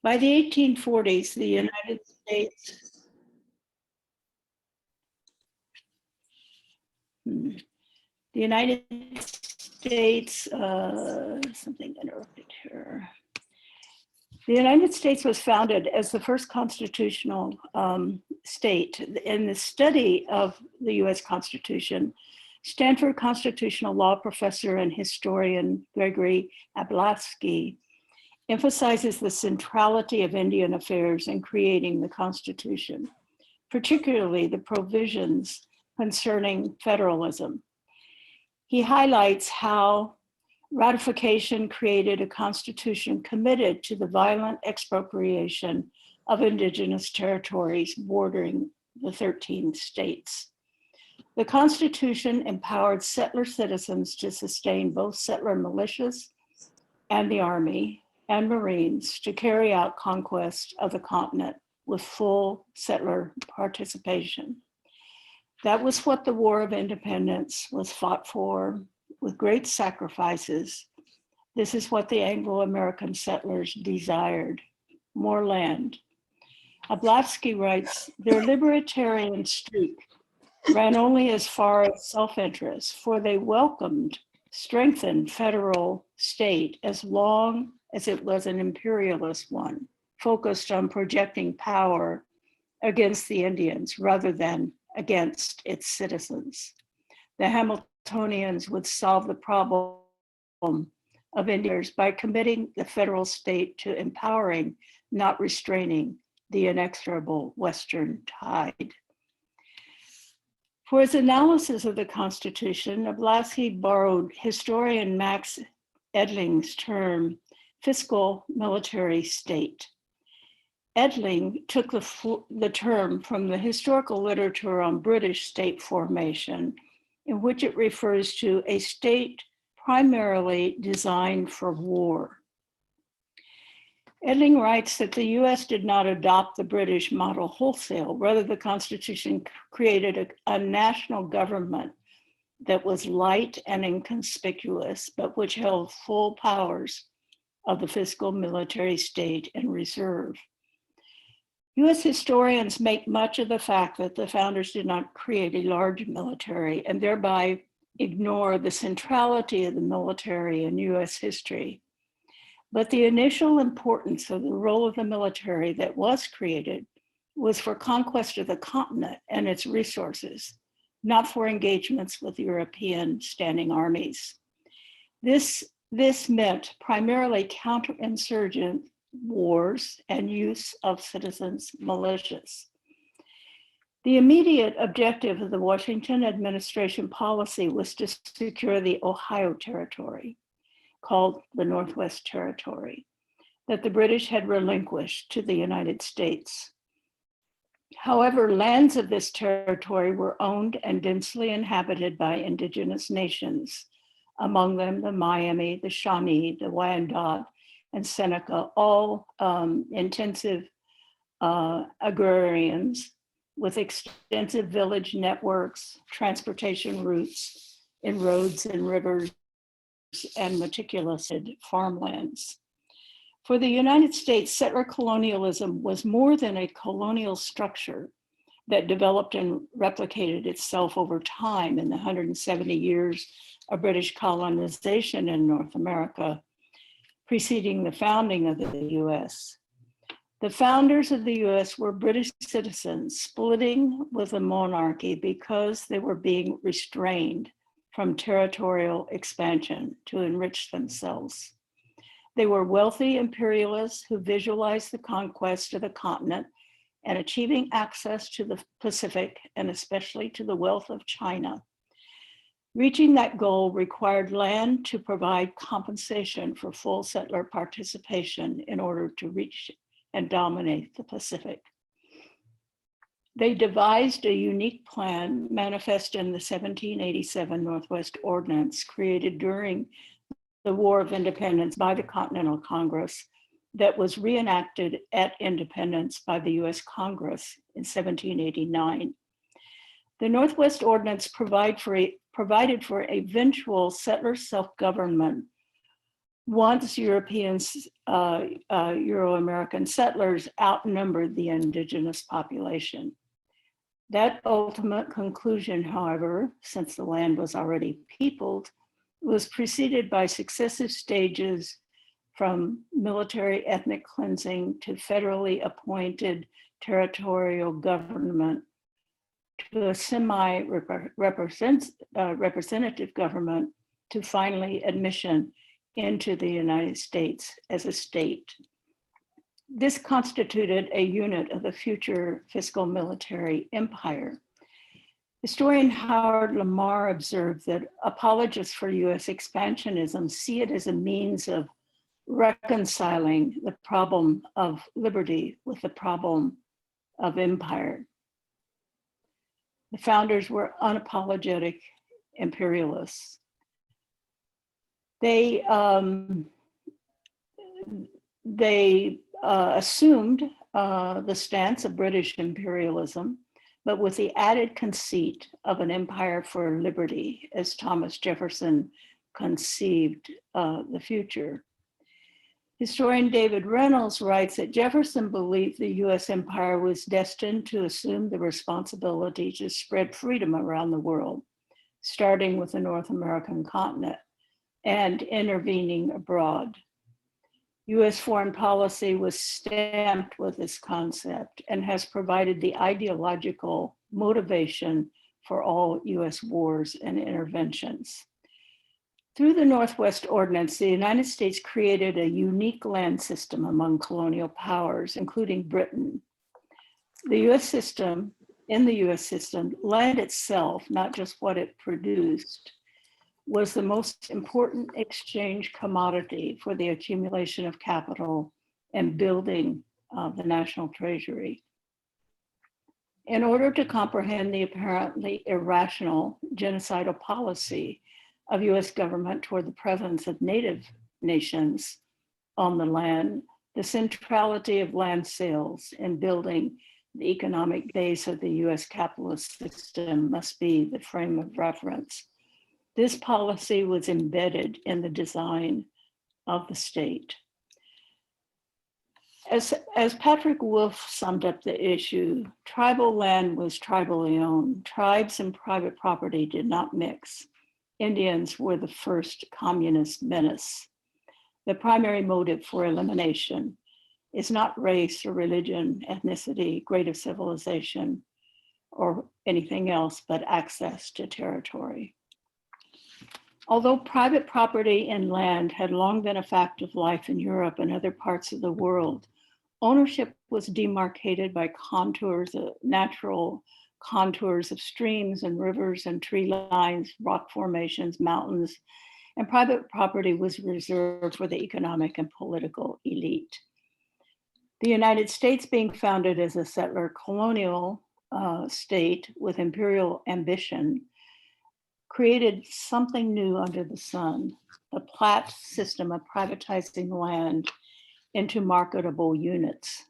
By the 1840s, the United States, something interrupted here. The United States was founded as the first constitutional state. In the study of the US Constitution, Stanford constitutional law professor and historian Gregory Ablasky emphasizes the centrality of Indian affairs in creating the Constitution, particularly the provisions concerning federalism. He highlights how ratification created a constitution committed to the violent expropriation of indigenous territories bordering the 13 states. The Constitution empowered settler citizens to sustain both settler militias and the Army and Marines to carry out conquest of the continent with full settler participation. That was what the War of Independence was fought for, with great sacrifices. This is what the Anglo-American settlers desired: more land. Ablasky writes, their libertarian streak ran only as far as self-interest, for they welcomed strengthened federal state as long as it was an imperialist one, focused on projecting power against the Indians rather than against its citizens. The Hamiltonians would solve the problem of Indians by committing the federal state to empowering, not restraining, the inexorable Western tide. For his analysis of the Constitution, Ablasky borrowed historian Max Edling's term, fiscal military state. Edling took the term from the historical literature on British state formation, in which it refers to a state primarily designed for war. Edling writes that the US did not adopt the British model wholesale. Rather, the Constitution created a national government that was light and inconspicuous, but which held full powers of the fiscal military state and reserve. US historians make much of the fact that the founders did not create a large military and thereby ignore the centrality of the military in US history. But the initial importance of the role of the military that was created was for conquest of the continent and its resources, not for engagements with European standing armies. This meant primarily counterinsurgent wars and use of citizens' militias. The immediate objective of the Washington administration policy was to secure the Ohio Territory, called the Northwest Territory, that the British had relinquished to the United States. However, lands of this territory were owned and densely inhabited by indigenous nations, among them the Miami, the Shawnee, the Wyandot, and Seneca, all intensive agrarians with extensive village networks, transportation routes in roads and rivers, and meticulous farmlands. For the United States, settler colonialism was more than a colonial structure that developed and replicated itself over time in the 170 years of British colonization in North America, preceding the founding of the US. The founders of the US were British citizens splitting with the monarchy because they were being restrained from territorial expansion to enrich themselves. They were wealthy imperialists who visualized the conquest of the continent and achieving access to the Pacific and especially to the wealth of China. Reaching that goal required land to provide compensation for full settler participation in order to reach and dominate the Pacific. They devised a unique plan manifest in the 1787 Northwest Ordinance created during the War of Independence by the Continental Congress that was reenacted at independence by the US Congress in 1789. The Northwest Ordinance provided for eventual settler self-government once Europeans, Euro-American settlers outnumbered the indigenous population. That ultimate conclusion, however, since the land was already peopled, was preceded by successive stages from military ethnic cleansing to federally appointed territorial government to a semi-representative government to finally admission into the United States as a state. This constituted a unit of the future fiscal military empire. Historian Howard Lamar observed that apologists for US expansionism see it as a means of reconciling the problem of liberty with the problem of empire. The founders were unapologetic imperialists. They assumed the stance of British imperialism, but with the added conceit of an empire for liberty, as Thomas Jefferson conceived the future. Historian David Reynolds writes that Jefferson believed the US empire was destined to assume the responsibility to spread freedom around the world, starting with the North American continent and intervening abroad. US foreign policy was stamped with this concept and has provided the ideological motivation for all US wars and interventions. Through the Northwest Ordinance, the United States created a unique land system among colonial powers, including Britain. In the US system, land itself, not just what it produced, was the most important exchange commodity for the accumulation of capital and building the national treasury. In order to comprehend the apparently irrational genocidal policy of US government toward the presence of native nations on the land, the centrality of land sales in building the economic base of the US capitalist system must be the frame of reference. This policy was embedded in the design of the state. As Patrick Wolf summed up the issue, tribal land was tribally owned. Tribes and private property did not mix. Indians were the first communist menace. The primary motive for elimination is not race or religion, ethnicity, grade of civilization, or anything else but access to territory. Although private property in land had long been a fact of life in Europe and other parts of the world, ownership was demarcated by natural contours of streams and rivers and tree lines, rock formations, mountains, and private property was reserved for the economic and political elite. The United States, being founded as a settler colonial state with imperial ambition, created something new under the sun, the Platt system of privatizing land into marketable units.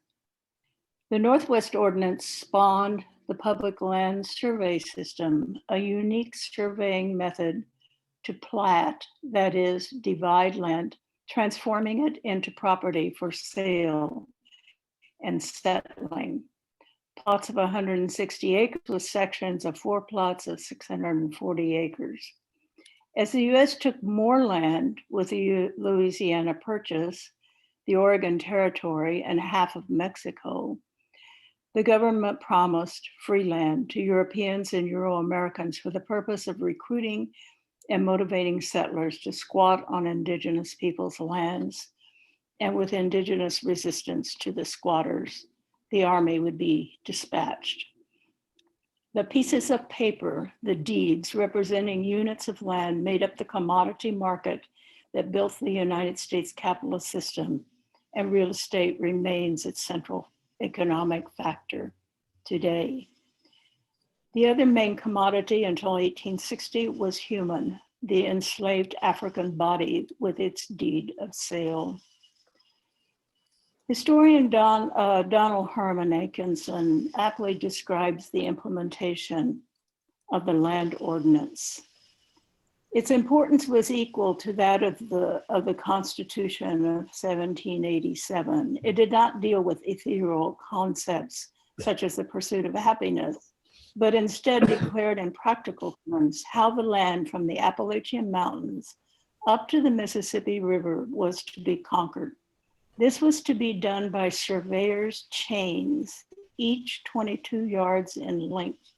The Northwest Ordinance spawned the public land survey system, a unique surveying method to plat, that is, divide land, transforming it into property for sale and settling. Plots of 160 acres with sections of 4 plots of 640 acres. As the US took more land with the Louisiana Purchase, the Oregon Territory, and half of Mexico, the government promised free land to Europeans and Euro-Americans for the purpose of recruiting and motivating settlers to squat on indigenous people's lands. And with indigenous resistance to the squatters, the army would be dispatched. The pieces of paper, the deeds representing units of land, made up the commodity market that built the United States capitalist system, and real estate remains its central economic factor today. The other main commodity until 1860 was human, the enslaved African body with its deed of sale. Historian Donald Herman Atkinson aptly describes the implementation of the land ordinance. Its importance was equal to that of the Constitution of 1787. It did not deal with ethereal concepts such as the pursuit of happiness, but instead declared in practical terms how the land from the Appalachian Mountains up to the Mississippi River was to be conquered. This was to be done by surveyors' chains, each 22 yards in length.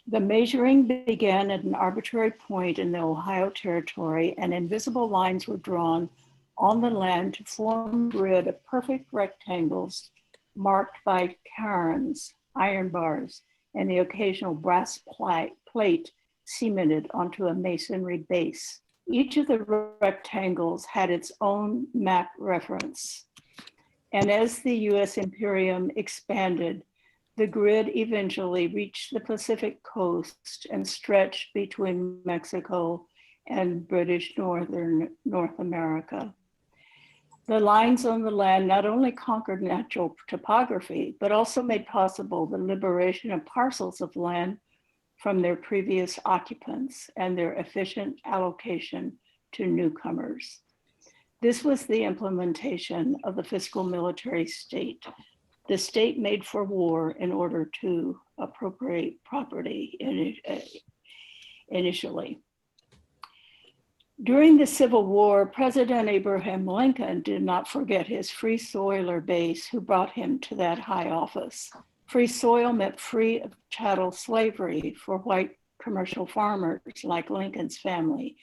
The measuring began at an arbitrary point in the Ohio Territory, and invisible lines were drawn on the land to form a grid of perfect rectangles marked by cairns, iron bars, and the occasional brass plate cemented onto a masonry base. Each of the rectangles had its own map reference. And as the US Imperium expanded, the grid eventually reached the Pacific coast and stretched between Mexico and British North America. The lines on the land not only conquered natural topography, but also made possible the liberation of parcels of land from their previous occupants and their efficient allocation to newcomers. This was the implementation of the fiscal military state. The state made for war in order to appropriate property initially. During the Civil War, President Abraham Lincoln did not forget his free soiler base who brought him to that high office. Free soil meant free of chattel slavery for white commercial farmers like Lincoln's family,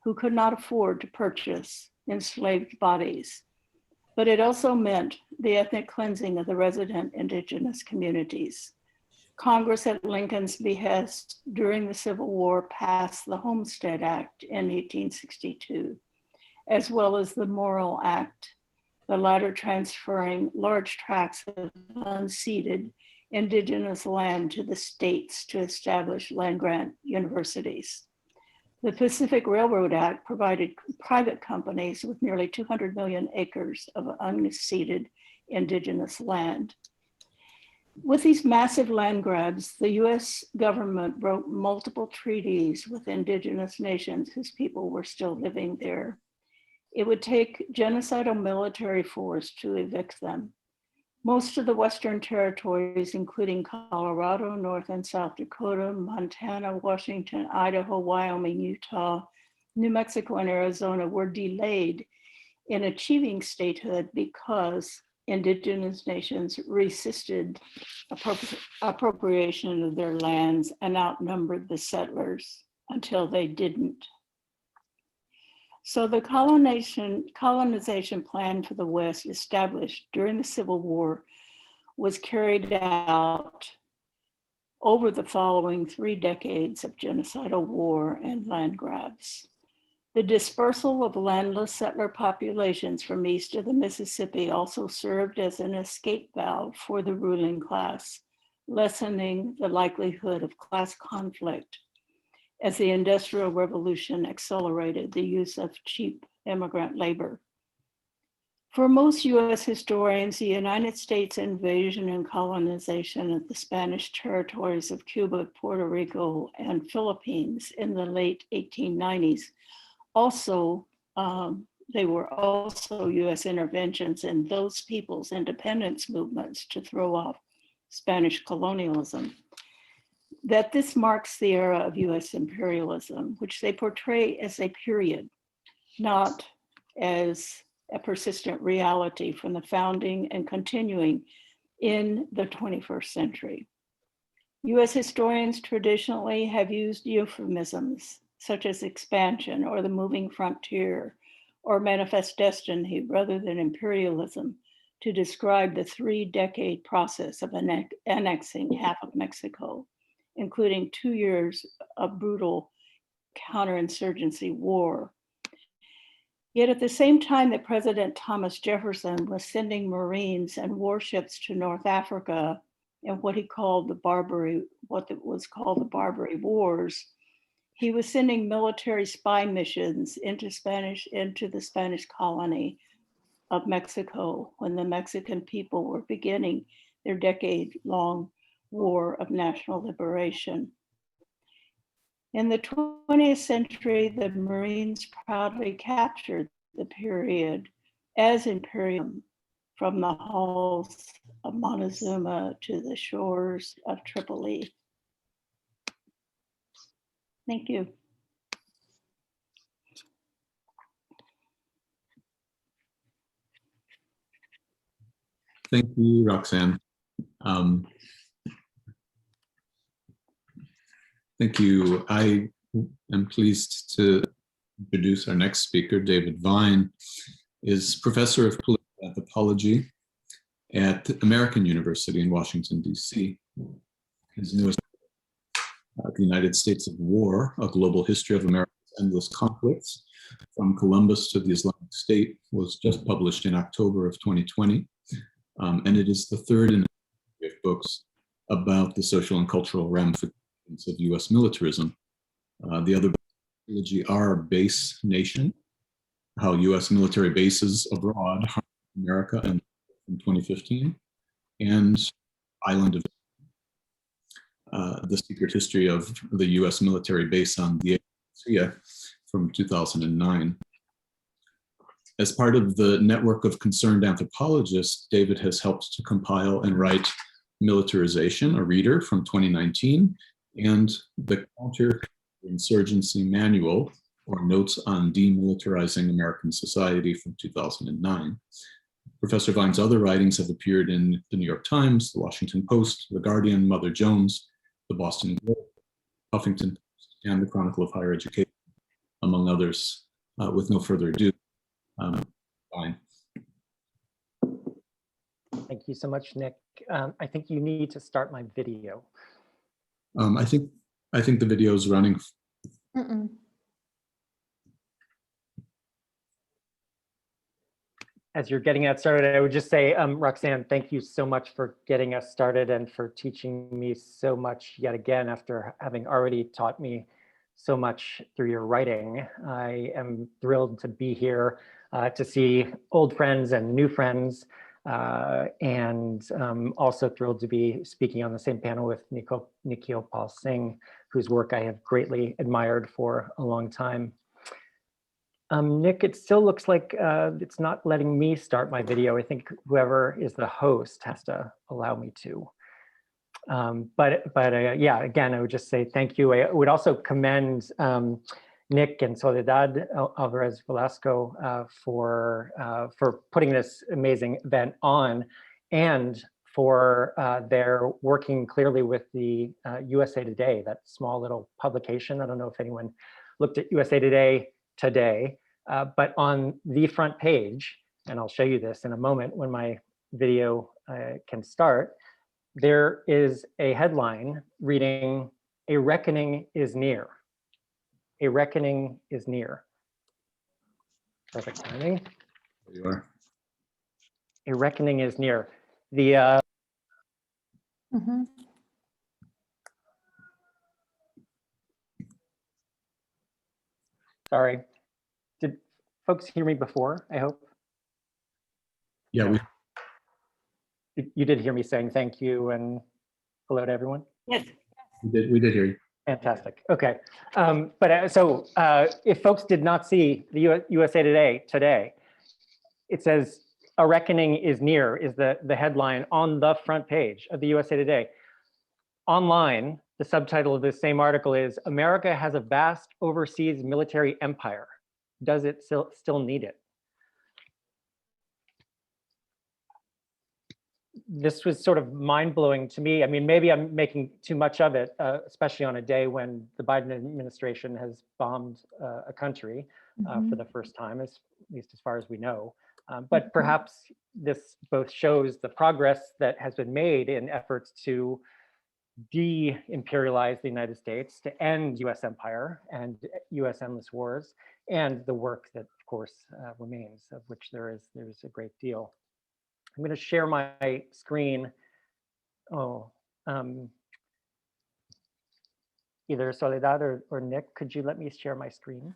who could not afford to purchase enslaved bodies. But it also meant the ethnic cleansing of the resident indigenous communities. Congress at Lincoln's behest during the Civil War passed the Homestead Act in 1862, as well as the Morrill Act, the latter transferring large tracts of unceded indigenous land to the states to establish land-grant universities. The Pacific Railroad Act provided private companies with nearly 200 million acres of unceded indigenous land. With these massive land grabs, the US government wrote multiple treaties with indigenous nations whose people were still living there. It would take genocidal military force to evict them. Most of the Western territories, including Colorado, North and South Dakota, Montana, Washington, Idaho, Wyoming, Utah, New Mexico, and Arizona, were delayed in achieving statehood because indigenous nations resisted appropriation of their lands and outnumbered the settlers until they didn't. So the colonization plan for the West established during the Civil War was carried out over the following 3 decades of genocidal war and land grabs. The dispersal of landless settler populations from east of the Mississippi also served as an escape valve for the ruling class, lessening the likelihood of class conflict as the Industrial Revolution accelerated the use of cheap immigrant labor. For most US historians, the United States invasion and colonization of the Spanish territories of Cuba, Puerto Rico, and Philippines in the late 1890s they were also US interventions in those people's independence movements to throw off Spanish colonialism. That this marks the era of US imperialism, which they portray as a period, not as a persistent reality from the founding and continuing in the 21st century. US historians traditionally have used euphemisms such as expansion or the moving frontier or manifest destiny rather than imperialism to describe the 3-decade process of annexing half of Mexico, including 2 years of brutal counterinsurgency war. Yet at the same time that President Thomas Jefferson was sending Marines and warships to North Africa in what was called the Barbary Wars, he was sending military spy missions into the Spanish colony of Mexico when the Mexican people were beginning their decade-long war of national liberation. In the 20th century, the Marines proudly captured the period as imperium from the halls of Montezuma to the shores of Tripoli. Thank you. Thank you, Roxanne. Thank you. I am pleased to introduce our next speaker. David Vine is professor of political anthropology at American University in Washington, D.C. His newest book, The United States of War, A Global History of America's Endless Conflicts, from Columbus to the Islamic State, was just published in October of 2020. And it is the third in a series of books about the social and cultural ramifications of U.S. militarism. The other trilogy are Base Nation, How U.S. Military Bases Abroad Harm America in 2015, and Island of The Secret History of the U.S. Military Base on the Adria from 2009. As part of the network of concerned anthropologists, David has helped to compile and write Militarization, a Reader from 2019, and the Counterinsurgency Manual, or Notes on Demilitarizing American Society from 2009. Professor Vine's other writings have appeared in the New York Times, the Washington Post, the Guardian, Mother Jones, the Boston Globe, Huffington Post, and the Chronicle of Higher Education, among others. With no further ado, Vine. Thank you so much, Nick. I think you need to start my video. I think the video is running. As you're getting that started, I would just say, Roxanne, thank you so much for getting us started and for teaching me so much yet again after having already taught me so much through your writing. I am thrilled to be here to see old friends and new friends, and also thrilled to be speaking on the same panel with Nikhil Pal Singh, whose work I have greatly admired for a long time. Nick, it still looks like it's not letting me start my video. I think whoever is the host has to allow me to. Yeah, again, I would just say thank you. I would also commend Nick and Soledad Alvarez Velasco for putting this amazing event on, and for their working clearly with the USA Today, that small little publication. I don't know if anyone looked at USA Today today, but on the front page, and I'll show you this in a moment when my video can start, there is a headline reading, "A reckoning is near." A reckoning is near. Perfect timing. There you are. A reckoning is near. The Sorry, did folks hear me before? I hope. Yeah, no. You did hear me saying thank you and hello to everyone? Yes. we did hear you. Fantastic. Okay. If folks did not see the USA Today today, it says, "A reckoning is near," is the headline on the front page of the USA Today. Online, the subtitle of this same article is, "America has a vast overseas military empire. Does it still need it?" This was sort of mind-blowing to me. I mean, maybe I'm making too much of it, especially on a day when the Biden administration has bombed a country for the first time, at least as far as we know. But perhaps this both shows the progress that has been made in efforts to de-imperialize the United States, to end US empire and US endless wars, and the work that, of course, remains, of which there's a great deal. I'm going to share my screen. Either Soledad or Nick, could you let me share my screen?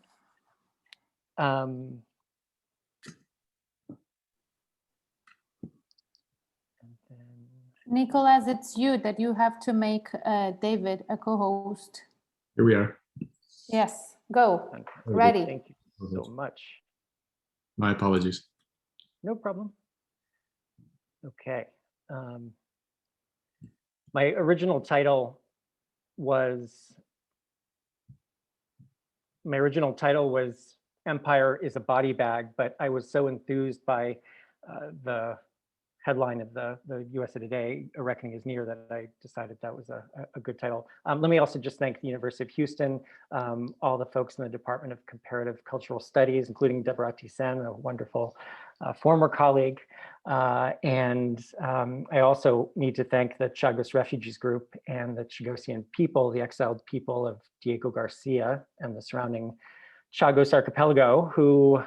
Nicholas, it's you that you have to make David a co-host. Here we are. Yes, go. Fantastic. Ready. Thank you so much. My apologies. No problem. Okay. My original title was Empire is a Body Bag, but I was so enthused by the headline of the USA Today, A Reckoning is Near, that I decided that was a good title. Let me also just thank the University of Houston, all the folks in the Department of Comparative Cultural Studies, including Deborah Thyssen, a wonderful former colleague. And I also need to thank the Chagos Refugees Group and the Chagosian people, the exiled people of Diego Garcia and the surrounding Chagos Archipelago, who,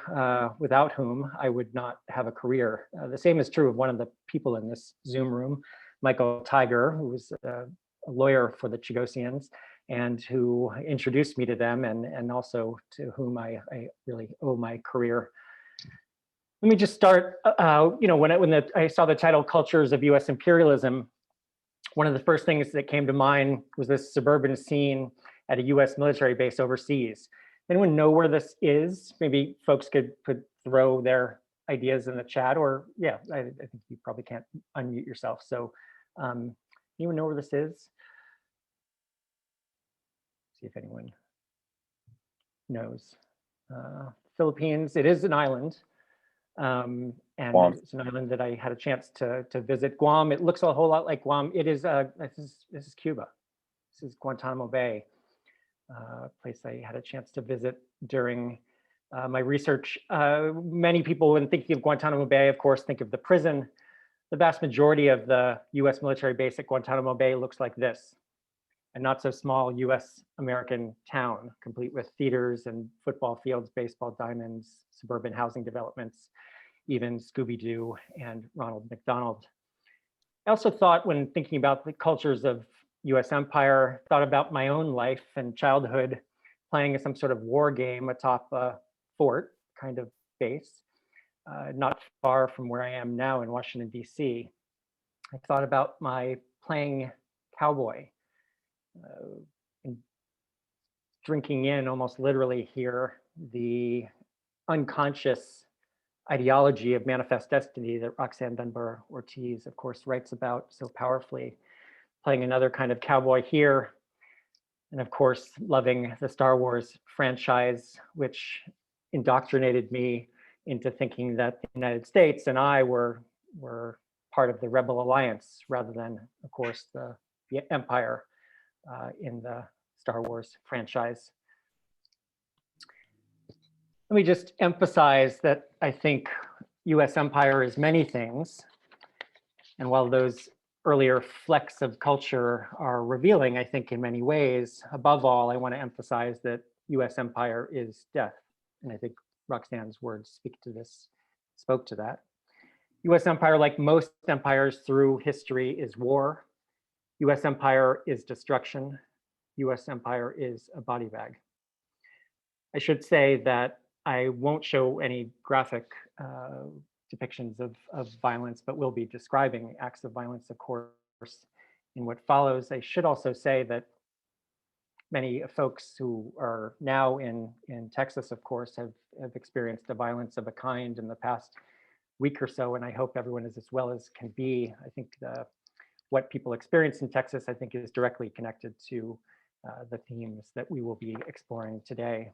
without whom I would not have a career. The same is true of one of the people in this Zoom room, Michael Tiger, who was a lawyer for the Chagosians and who introduced me to them, and also to whom I really owe my career. Let me just start, when I saw the title Cultures of U.S. Imperialism, one of the first things that came to mind was this suburban scene at a U.S. military base overseas. Anyone know where this is? Maybe folks could throw their ideas in the chat, or yeah, I think you probably can't unmute yourself. So anyone know where this is? See if anyone knows. Philippines, it is an island. And Guam. it's an island that I had a chance to visit. Guam, it looks a whole lot like Guam. It is, this is Cuba. This is Guantanamo Bay. Place I had a chance to visit during my research. Many people, when thinking of Guantanamo Bay, of course, think of the prison. The vast majority of the US military base at Guantanamo Bay looks like this. A not so small US American town, complete with theaters and football fields, baseball diamonds, suburban housing developments, even Scooby-Doo and Ronald McDonald. I also thought, when thinking about the cultures of US empire, thought about my own life and childhood playing some sort of war game atop a fort kind of base, not far from where I am now in Washington, DC. I thought about my playing cowboy, and drinking in almost literally here the unconscious ideology of manifest destiny that Roxanne Dunbar-Ortiz, of course, writes about so powerfully. Playing another kind of cowboy here, and of course, loving the Star Wars franchise, which indoctrinated me into thinking that the United States and I were part of the Rebel Alliance, rather than, of course, the Empire in the Star Wars franchise. Let me just emphasize that I think US empire is many things, and while those earlier flecks of culture are revealing, I think, in many ways, above all, I want to emphasize that US empire is death. And I think Roxanne's words spoke to that. US empire, like most empires through history, is war. US empire is destruction. US empire is a body bag. I should say that I won't show any graphic depictions of violence, but will be describing acts of violence, of course, in what follows. I should also say that many folks who are now in Texas, of course, have experienced the violence of a kind in the past week or so, and I hope everyone is as well as can be. I think what people experience in Texas, I think, is directly connected to the themes that we will be exploring today.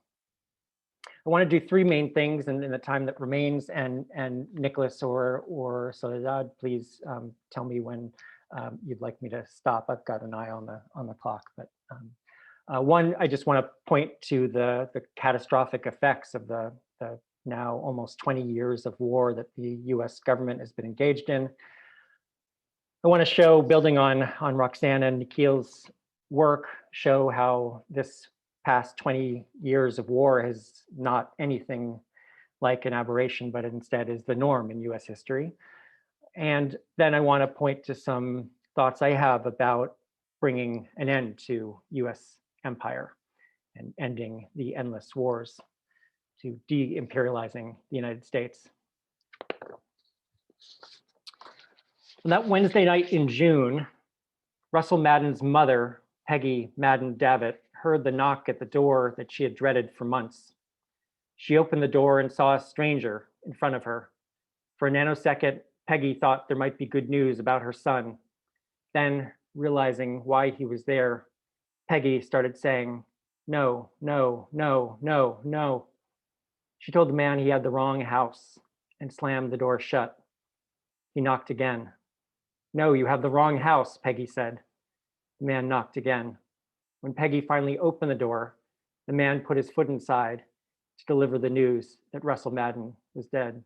I want to do three main things in the time that remains, and Nicholas or Soledad, please tell me when you'd like me to stop. I've got an eye on the clock, but one, I just want to point to the catastrophic effects of the now almost 20 years of war that the US government has been engaged in. I want to show, building on Roxanne and Nikhil's work, show how this past 20 years of war is not anything like an aberration, but instead is the norm in US history. And then I want to point to some thoughts I have about bringing an end to US empire and ending the endless wars, to de-imperializing the United States. On that Wednesday night in June, Russell Madden's mother, Peggy Madden Davitt, heard the knock at the door that she had dreaded for months. She opened the door and saw a stranger in front of her. For a nanosecond, Peggy thought there might be good news about her son. Then, realizing why he was there, Peggy started saying, "No, no, no, no, no." She told the man he had the wrong house and slammed the door shut. He knocked again. "No, you have the wrong house," Peggy said. The man knocked again. When Peggy finally opened the door, the man put his foot inside to deliver the news that Russell Madden was dead.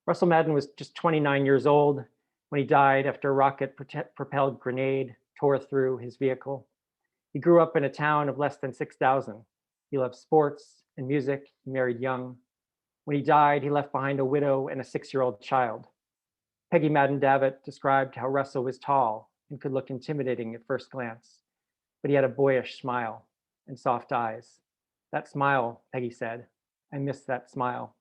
Russell Madden was just 29 years old when he died after a rocket-propelled grenade tore through his vehicle. He grew up in a town of less than 6,000. He loved sports and music. He married young. When he died, he left behind a widow and a 6-year-old child. Peggy Madden Davitt described how Russell was tall and could look intimidating at first glance, but he had a boyish smile and soft eyes. That smile, Peggy said, I miss that smile.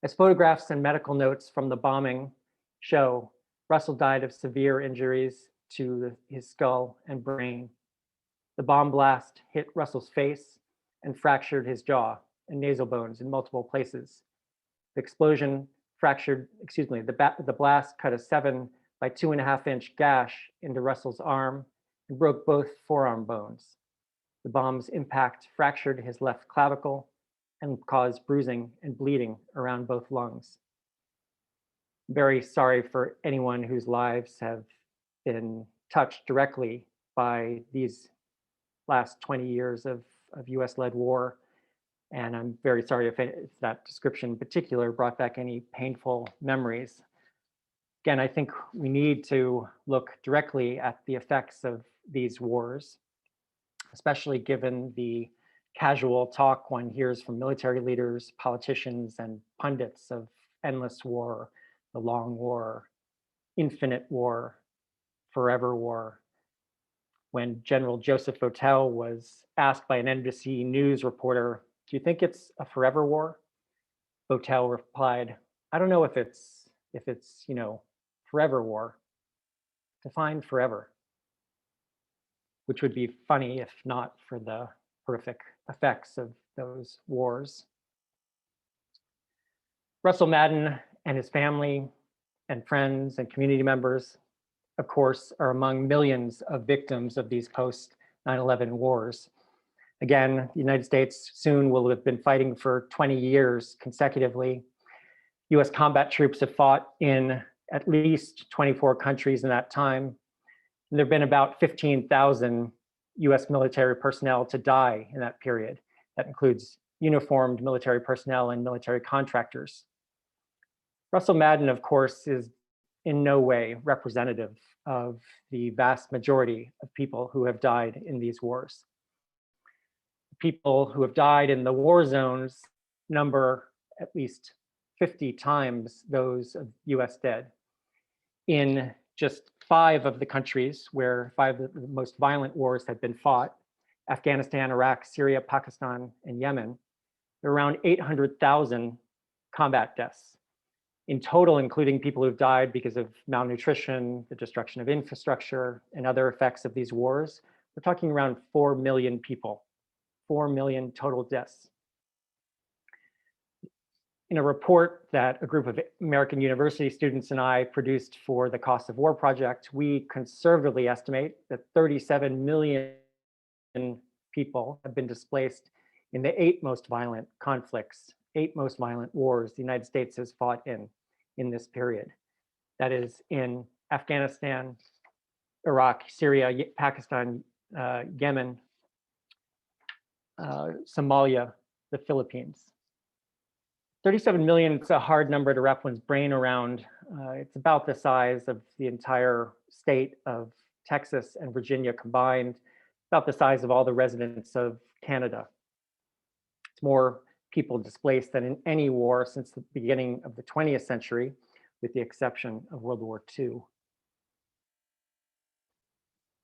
As photographs and medical notes from the bombing show, Russell died of severe injuries to his skull and brain. The bomb blast hit Russell's face and fractured his jaw and nasal bones in multiple places. The explosion the blast cut a 7 by 2.5 inch gash into Russell's arm and broke both forearm bones. The bomb's impact fractured his left clavicle and caused bruising and bleeding around both lungs. Very sorry for anyone whose lives have been touched directly by these last 20 years of US-led war. And I'm very sorry if that description in particular brought back any painful memories. Again, I think we need to look directly at the effects of these wars, especially given the casual talk one hears from military leaders, politicians, and pundits of endless war, the long war, infinite war, forever war. When General Joseph Votel was asked by an NBC News reporter, "Do you think it's a forever war?" Votel replied, "I don't know if it's forever war. Define forever," which would be funny if not for the horrific effects of those wars. Russell Madden and his family and friends and community members, of course, are among millions of victims of these post 9/11 wars. Again, the United States soon will have been fighting for 20 years consecutively. US combat troops have fought in at least 24 countries in that time. And there have been about 15,000 US military personnel to die in that period. That includes uniformed military personnel and military contractors. Russell Madden, of course, is in no way representative of the vast majority of people who have died in these wars. People who have died in the war zones number at least 50 times those of US dead. In just 5 of the countries where 5 of the most violent wars have been fought, Afghanistan, Iraq, Syria, Pakistan, and Yemen, there are around 800,000 combat deaths. In total, including people who've died because of malnutrition, the destruction of infrastructure, and other effects of these wars, we're talking around 4 million people, 4 million total deaths. In a report that a group of American university students and I produced for the Cost of War Project, we conservatively estimate that 37 million people have been displaced in the 8 most violent conflicts, 8 most violent wars the United States has fought in this period. That is in Afghanistan, Iraq, Syria, Pakistan, Yemen, Somalia, the Philippines. 37 million, it's a hard number to wrap one's brain around. It's about the size of the entire state of Texas and Virginia combined, about the size of all the residents of Canada. It's more people displaced than in any war since the beginning of the 20th century, with the exception of World War II.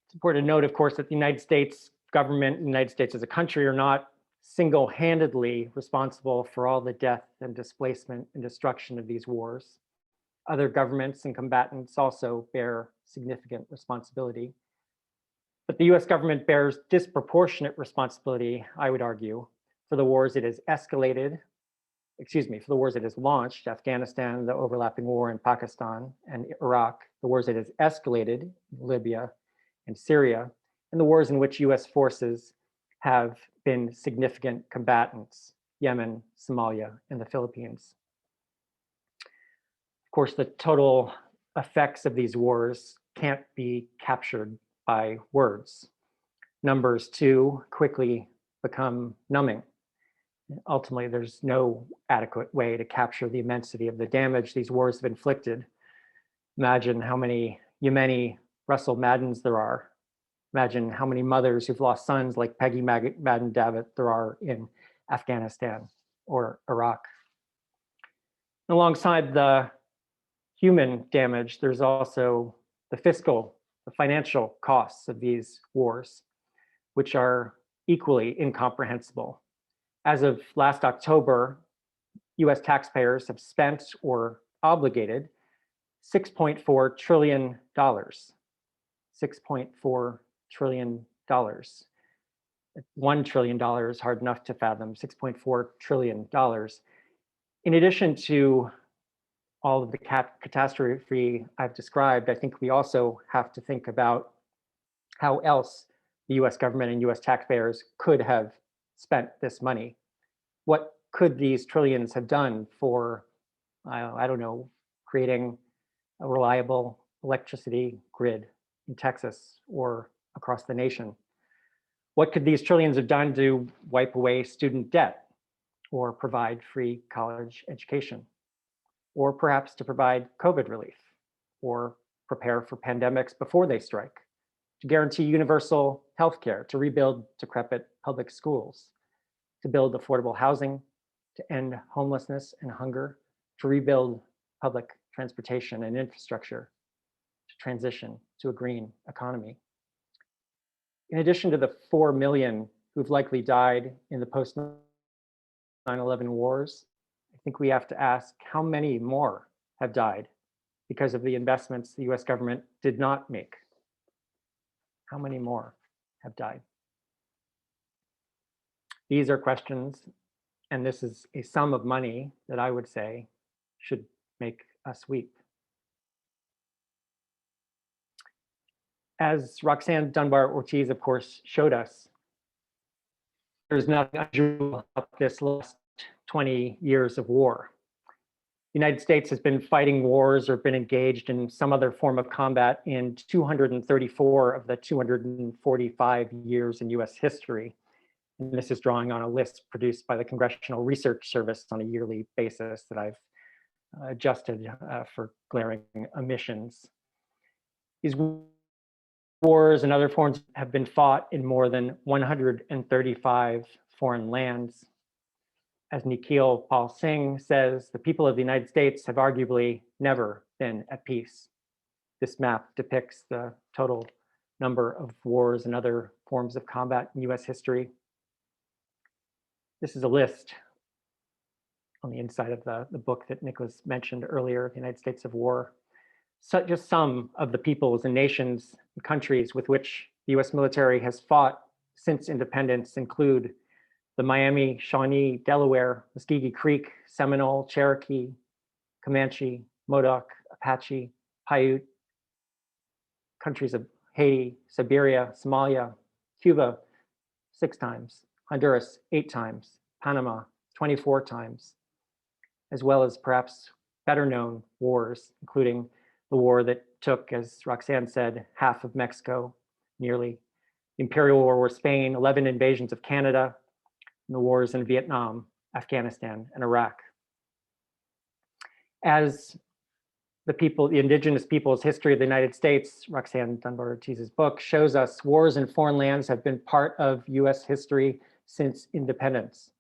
It's important to note, of course, that the United States government, the United States as a country, are not single-handedly responsible for all the death and displacement and destruction of these wars. Other governments and combatants also bear significant responsibility. But the US government bears disproportionate responsibility, I would argue, for the wars it has escalated, for the wars it has launched, Afghanistan, the overlapping war in Pakistan and Iraq, the wars it has escalated in Libya and Syria, and the wars in which US forces have been significant combatants, Yemen, Somalia, and the Philippines. Of course, the total effects of these wars can't be captured by words. Numbers too quickly become numbing. Ultimately, there's no adequate way to capture the immensity of the damage these wars have inflicted. Imagine how many Yemeni Russell Maddens there are. Imagine how many mothers who've lost sons like Peggy Madden Davitt there are in Afghanistan or Iraq. And alongside the human damage, there's also the fiscal, the financial costs of these wars, which are equally incomprehensible. As of last October, US taxpayers have spent or obligated $6.4 trillion. $6.4 trillion. $1 trillion is hard enough to fathom, $6.4 trillion. In addition to all of the catastrophe I've described, I think we also have to think about how else the US government and US taxpayers could have spent this money. What could these trillions have done for, I don't know, creating a reliable electricity grid in Texas or across the nation? What could these trillions have done to wipe away student debt or provide free college education? Or perhaps to provide COVID relief or prepare for pandemics before they strike, to guarantee universal healthcare, to rebuild decrepit public schools, to build affordable housing, to end homelessness and hunger, to rebuild public transportation and infrastructure, to transition to a green economy. In addition to the 4 million who've likely died in the post 9/11 wars, I think we have to ask how many more have died because of the investments the US government did not make. How many more have died? These are questions, and this is a sum of money that I would say should make us weep. As Roxanne Dunbar-Ortiz, of course, showed us, there's nothing unusual about this last 20 years of war. The United States has been fighting wars or been engaged in some other form of combat in 234 of the 245 years in US history. And this is drawing on a list produced by the Congressional Research Service on a yearly basis that I've adjusted for glaring omissions. These wars and other forms have been fought in more than 135 foreign lands. As Nikhil Pal Singh says, the people of the United States have arguably never been at peace. This map depicts the total number of wars and other forms of combat in US history. This is a list on the inside of the book that Nicholas mentioned earlier, The United States of War. So just some of the peoples and nations and countries with which the US military has fought since independence include the Miami, Shawnee, Delaware, Muskogee Creek, Seminole, Cherokee, Comanche, Modoc, Apache, Paiute, countries of Haiti, Siberia, Somalia, Cuba 6 times, Honduras 8 times, Panama 24 times, as well as perhaps better known wars, including the war that took, as Roxanne said, half of Mexico, nearly, the Imperial War with Spain, 11 invasions of Canada, and the wars in Vietnam, Afghanistan, and Iraq. As the Indigenous people's history of the United States, Roxanne Dunbar-Ortiz's book, shows us wars in foreign lands have been part of US history since independence.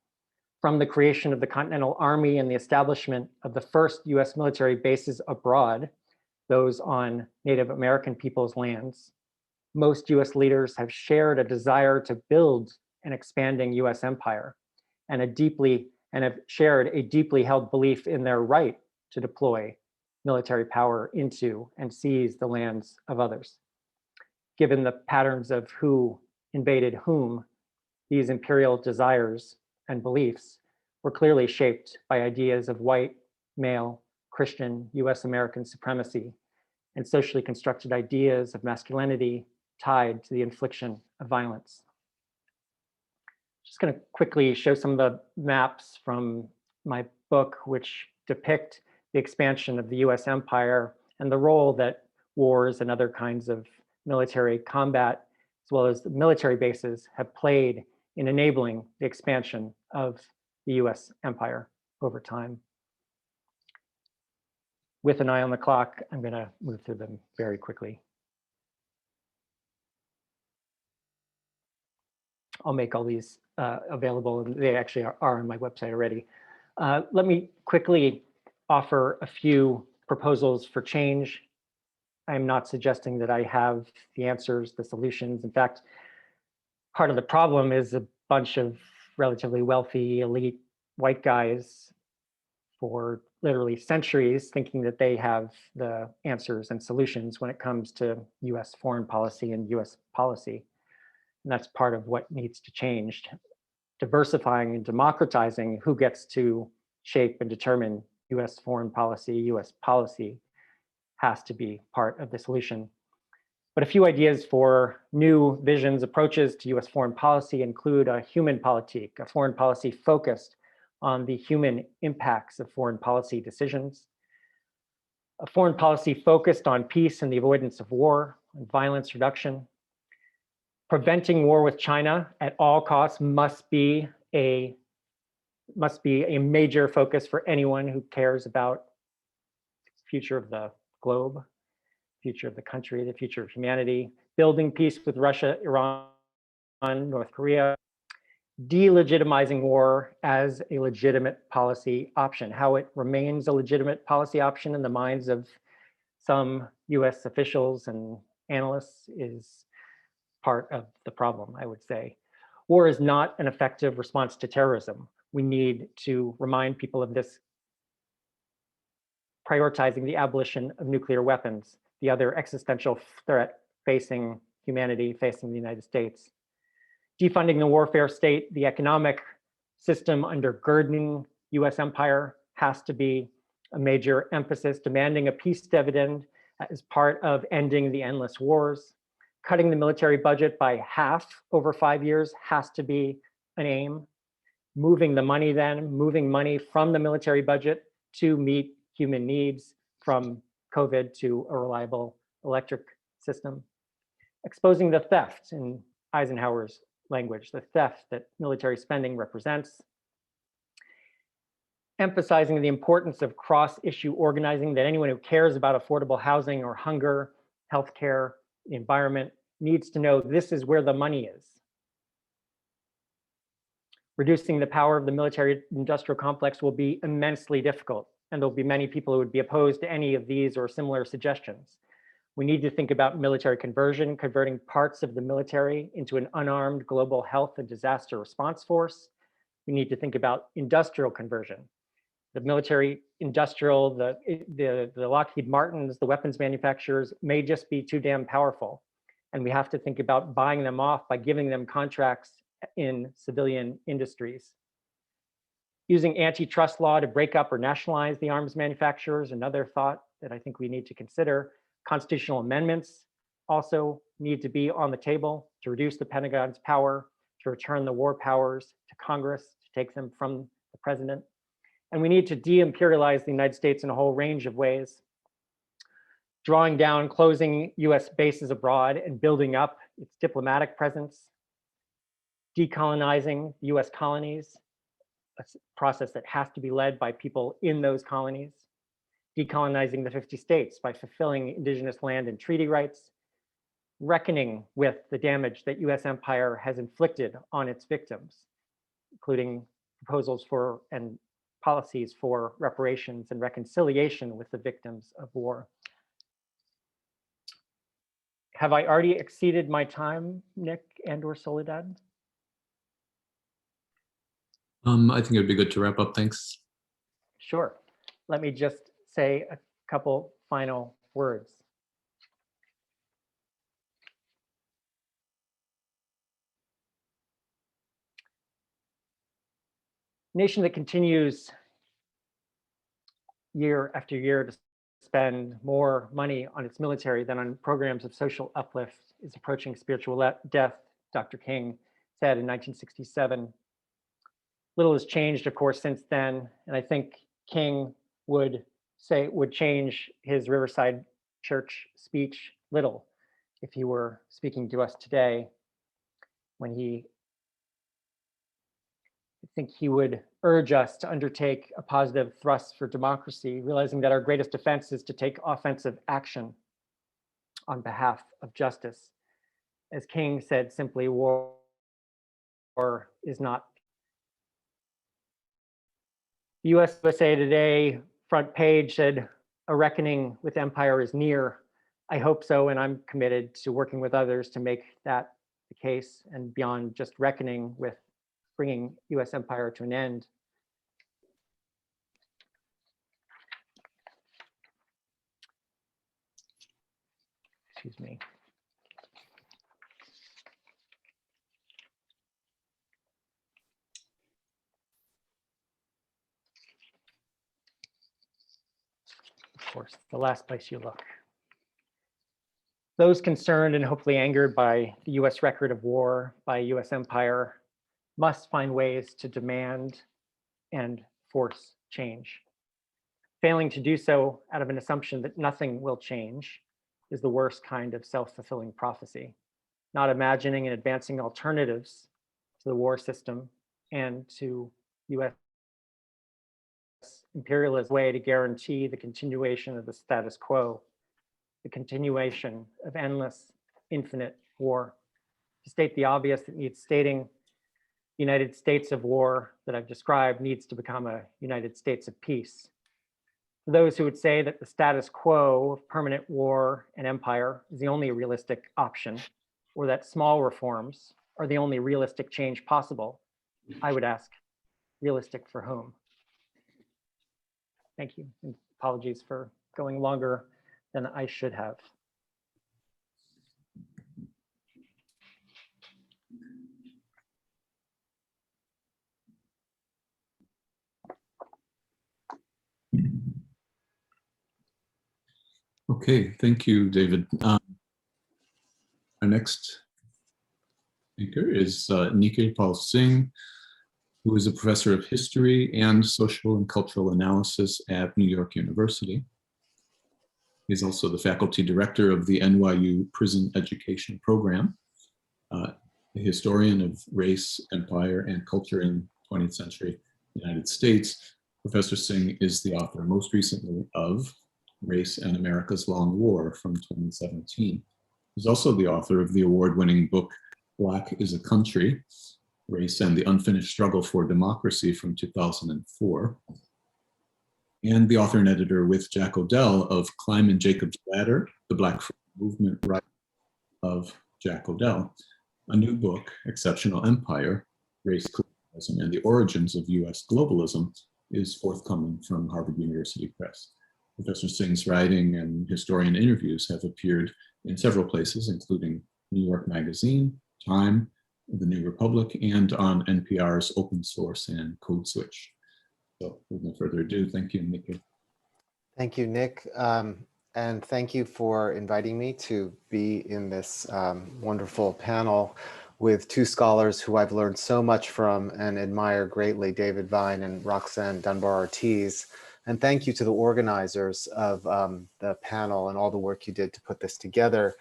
From the creation of the Continental Army and the establishment of the first US military bases abroad, those on Native American people's lands, most US leaders have shared a desire to build an expanding US empire and have shared a deeply held belief in their right to deploy military power into and seize the lands of others. given the patterns of who invaded whom, these imperial desires and beliefs were clearly shaped by ideas of white, male, Christian, US American supremacy, and socially constructed ideas of masculinity tied to the infliction of violence. Just going to quickly show some of the maps from my book, which depict the expansion of the US empire and the role that wars and other kinds of military combat, as well as the military bases, have played in enabling the expansion of the US empire over time. With an eye on the clock, I'm going to move through them very quickly. I'll make all these available, and they actually are on my website already. Let me quickly offer a few proposals for change. I'm not suggesting that I have the answers, the solutions. In fact, part of the problem is a bunch of relatively wealthy, elite white guys for literally centuries thinking that they have the answers and solutions when it comes to US foreign policy and US policy. And that's part of what needs to change. Diversifying and democratizing who gets to shape and determine US foreign policy, US policy, has to be part of the solution. But a few ideas for new visions, approaches to US foreign policy include a human politique, a foreign policy focused on the human impacts of foreign policy decisions, a foreign policy focused on peace and the avoidance of war and violence reduction. Preventing war with China at all costs must be a major focus for anyone who cares about the future of the globe, future of the country, the future of humanity. Building peace with Russia, Iran, North Korea. Delegitimizing war as a legitimate policy option. How it remains a legitimate policy option in the minds of some US officials and analysts is part of the problem, I would say. War is not an effective response to terrorism. We need to remind people of this, prioritizing the abolition of nuclear weapons, the other existential threat facing humanity, facing the United States. Defunding the warfare state, the economic system undergirding US empire has to be a major emphasis. Demanding a peace dividend as part of ending the endless wars. Cutting the military budget by half over 5 years has to be an aim. Moving money from the military budget to meet human needs, from COVID to a reliable electric system. Exposing the theft, in Eisenhower's language, the theft that military spending represents. Emphasizing the importance of cross-issue organizing, that anyone who cares about affordable housing or hunger, healthcare, the environment, needs to know this is where the money is. Reducing the power of the military industrial complex will be immensely difficult, and there'll be many people who would be opposed to any of these or similar suggestions. We need to think about military conversion, converting parts of the military into an unarmed global health and disaster response force. We need to think about industrial conversion. The military industrial, the Lockheed Martins, the weapons manufacturers may just be too damn powerful. And we have to think about buying them off by giving them contracts in civilian industries. Using antitrust law to break up or nationalize the arms manufacturers, another thought that I think we need to consider. Constitutional amendments also need to be on the table to reduce the Pentagon's power, to return the war powers to Congress, to take them from the president. And we need to de-imperialize the United States in a whole range of ways. Drawing down, closing US bases abroad and building up its diplomatic presence. Decolonizing US colonies, a process that has to be led by people in those colonies. Decolonizing the 50 states by fulfilling indigenous land and treaty rights. Reckoning with the damage that US empire has inflicted on its victims, including proposals for and policies for reparations and reconciliation with the victims of war. Have I already exceeded my time, Nick and/or Soledad? I think it'd be good to wrap up. Thanks. Sure. Let me just say a couple final words. nation that continues year after year to spend more money on its military than on programs of social uplift is approaching spiritual death, Dr. King said in 1967. Little has changed, of course, since then, and I think King would change his Riverside Church speech little if he were speaking to us today, when I think he would urge us to undertake a positive thrust for democracy, realizing that our greatest defense is to take offensive action on behalf of justice. As King said simply, war is not. The USA Today front page said, "A reckoning with empire is near." I hope so, and I'm committed to working with others to make that the case, and beyond just reckoning with bringing US empire to an end. Excuse me. Of course, the last place you look. Those concerned and hopefully angered by the US record of war by US empire must find ways to demand and force change. Failing to do so out of an assumption that nothing will change is the worst kind of self-fulfilling prophecy. Not imagining and advancing alternatives to the war system and to US imperialist way to guarantee the continuation of the status quo, the continuation of endless, infinite war. To state the obvious that needs stating, the United States of war that I've described needs to become a United States of peace. For those who would say that the status quo of permanent war and empire is the only realistic option, or that small reforms are the only realistic change possible, I would ask, realistic for whom? Thank you, and apologies for going longer than I should have. Okay, thank you, David. Our next speaker is Nikhil Pal Singh, who is a professor of history and social and cultural analysis at New York University. He's also the faculty director of the NYU Prison Education Program, a historian of race, empire, and culture in 20th century United States. Professor Singh is the author, most recently, of Race and America's Long War from 2017. He's also the author of the award-winning book, Black is a Country, Race and the Unfinished Struggle for Democracy from 2004. And the author and editor with Jack O'Dell of Climbing Jacob's Ladder, the Black Freedom Movement Right of Jack O'Dell, a new book, Exceptional Empire, Race, Colonialism, and the Origins of U.S. Globalism, is forthcoming from Harvard University Press. Professor Singh's writing and historian interviews have appeared in several places, including New York Magazine, Time, The New Republic, and on NPR's Open Source and Code Switch. So with no further ado, thank you, Nikki. Thank you, Nick. And thank you for inviting me to be in this wonderful panel with two scholars who I've learned so much from and admire greatly, David Vine and Roxanne Dunbar-Ortiz. And thank you to the organizers of the panel and all the work you did to put this together.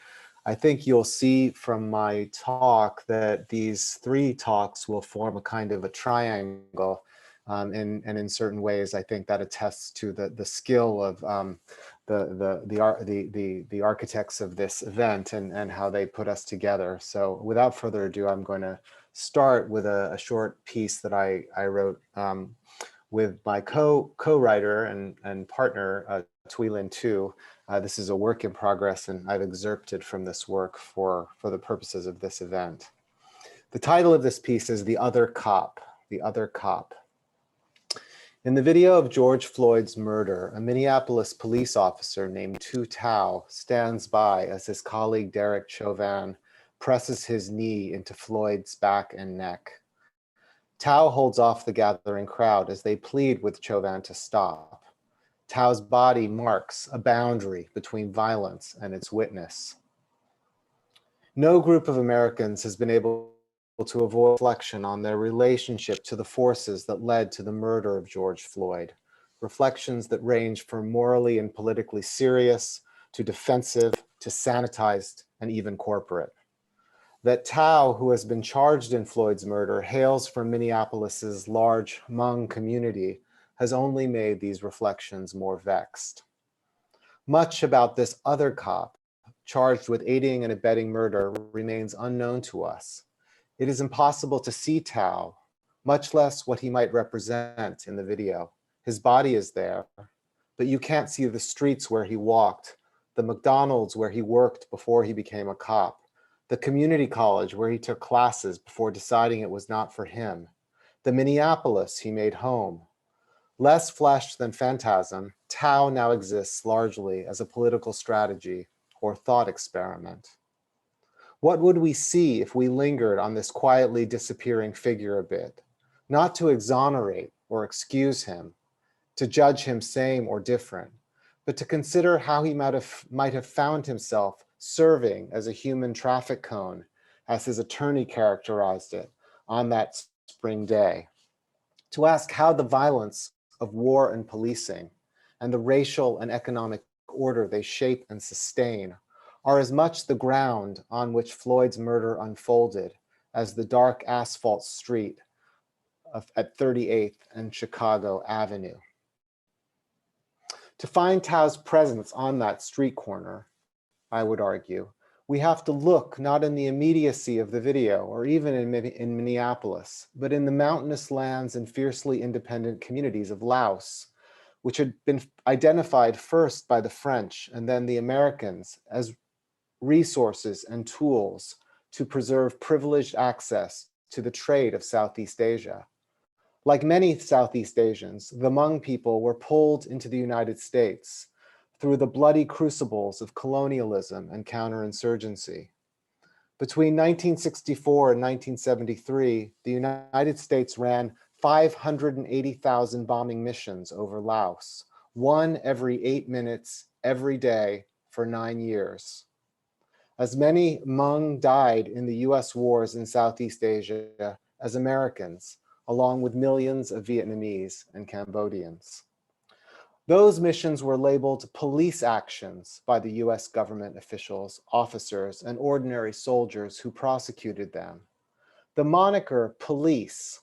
I think you'll see from my talk that these three talks will form a kind of a triangle. And in certain ways, I think that attests to the skill of the architects of this event and how they put us together. So without further ado, I'm going to start with a short piece that I wrote with my co-writer and partner, Tweelin Tu. This is a work in progress, and I've excerpted from this work for the purposes of this event. The title of this piece is The Other Cop, The Other Cop. In the video of George Floyd's murder, a Minneapolis police officer named Tu Tao stands by as his colleague Derek Chauvin presses his knee into Floyd's back and neck. Tao holds off the gathering crowd as they plead with Chauvin to stop. Tao's body marks a boundary between violence and its witness. No group of Americans has been able to avoid reflection on their relationship to the forces that led to the murder of George Floyd. Reflections that range from morally and politically serious to defensive to sanitized and even corporate. That Tao, who has been charged in Floyd's murder, hails from Minneapolis's large Hmong community, has only made these reflections more vexed. Much about this other cop, charged with aiding and abetting murder, remains unknown to us. It is impossible to see Tao, much less what he might represent in the video. His body is there, but you can't see the streets where he walked, the McDonald's where he worked before he became a cop, the community college where he took classes before deciding it was not for him, the Minneapolis he made home. Less flesh than phantasm, Tao now exists largely as a political strategy or thought experiment. What would we see if we lingered on this quietly disappearing figure a bit? Not to exonerate or excuse him, to judge him same or different, but to consider how he might have found himself serving as a human traffic cone, as his attorney characterized it on that spring day. To ask how the violence of war and policing and the racial and economic order they shape and sustain are as much the ground on which Floyd's murder unfolded as the dark asphalt street at 38th and Chicago Avenue. To find Tao's presence on that street corner, I would argue, we have to look not in the immediacy of the video or even in Minneapolis, but in the mountainous lands and fiercely independent communities of Laos, which had been identified first by the French and then the Americans as resources and tools to preserve privileged access to the trade of Southeast Asia. Like many Southeast Asians, the Hmong people were pulled into the United States through the bloody crucibles of colonialism and counterinsurgency. Between 1964 and 1973, the United States ran 580,000 bombing missions over Laos, one every 8 minutes, every day for 9 years. As many Hmong died in the US wars in Southeast Asia as Americans, along with millions of Vietnamese and Cambodians. Those missions were labeled police actions by the US government officials, officers, and ordinary soldiers who prosecuted them. The moniker police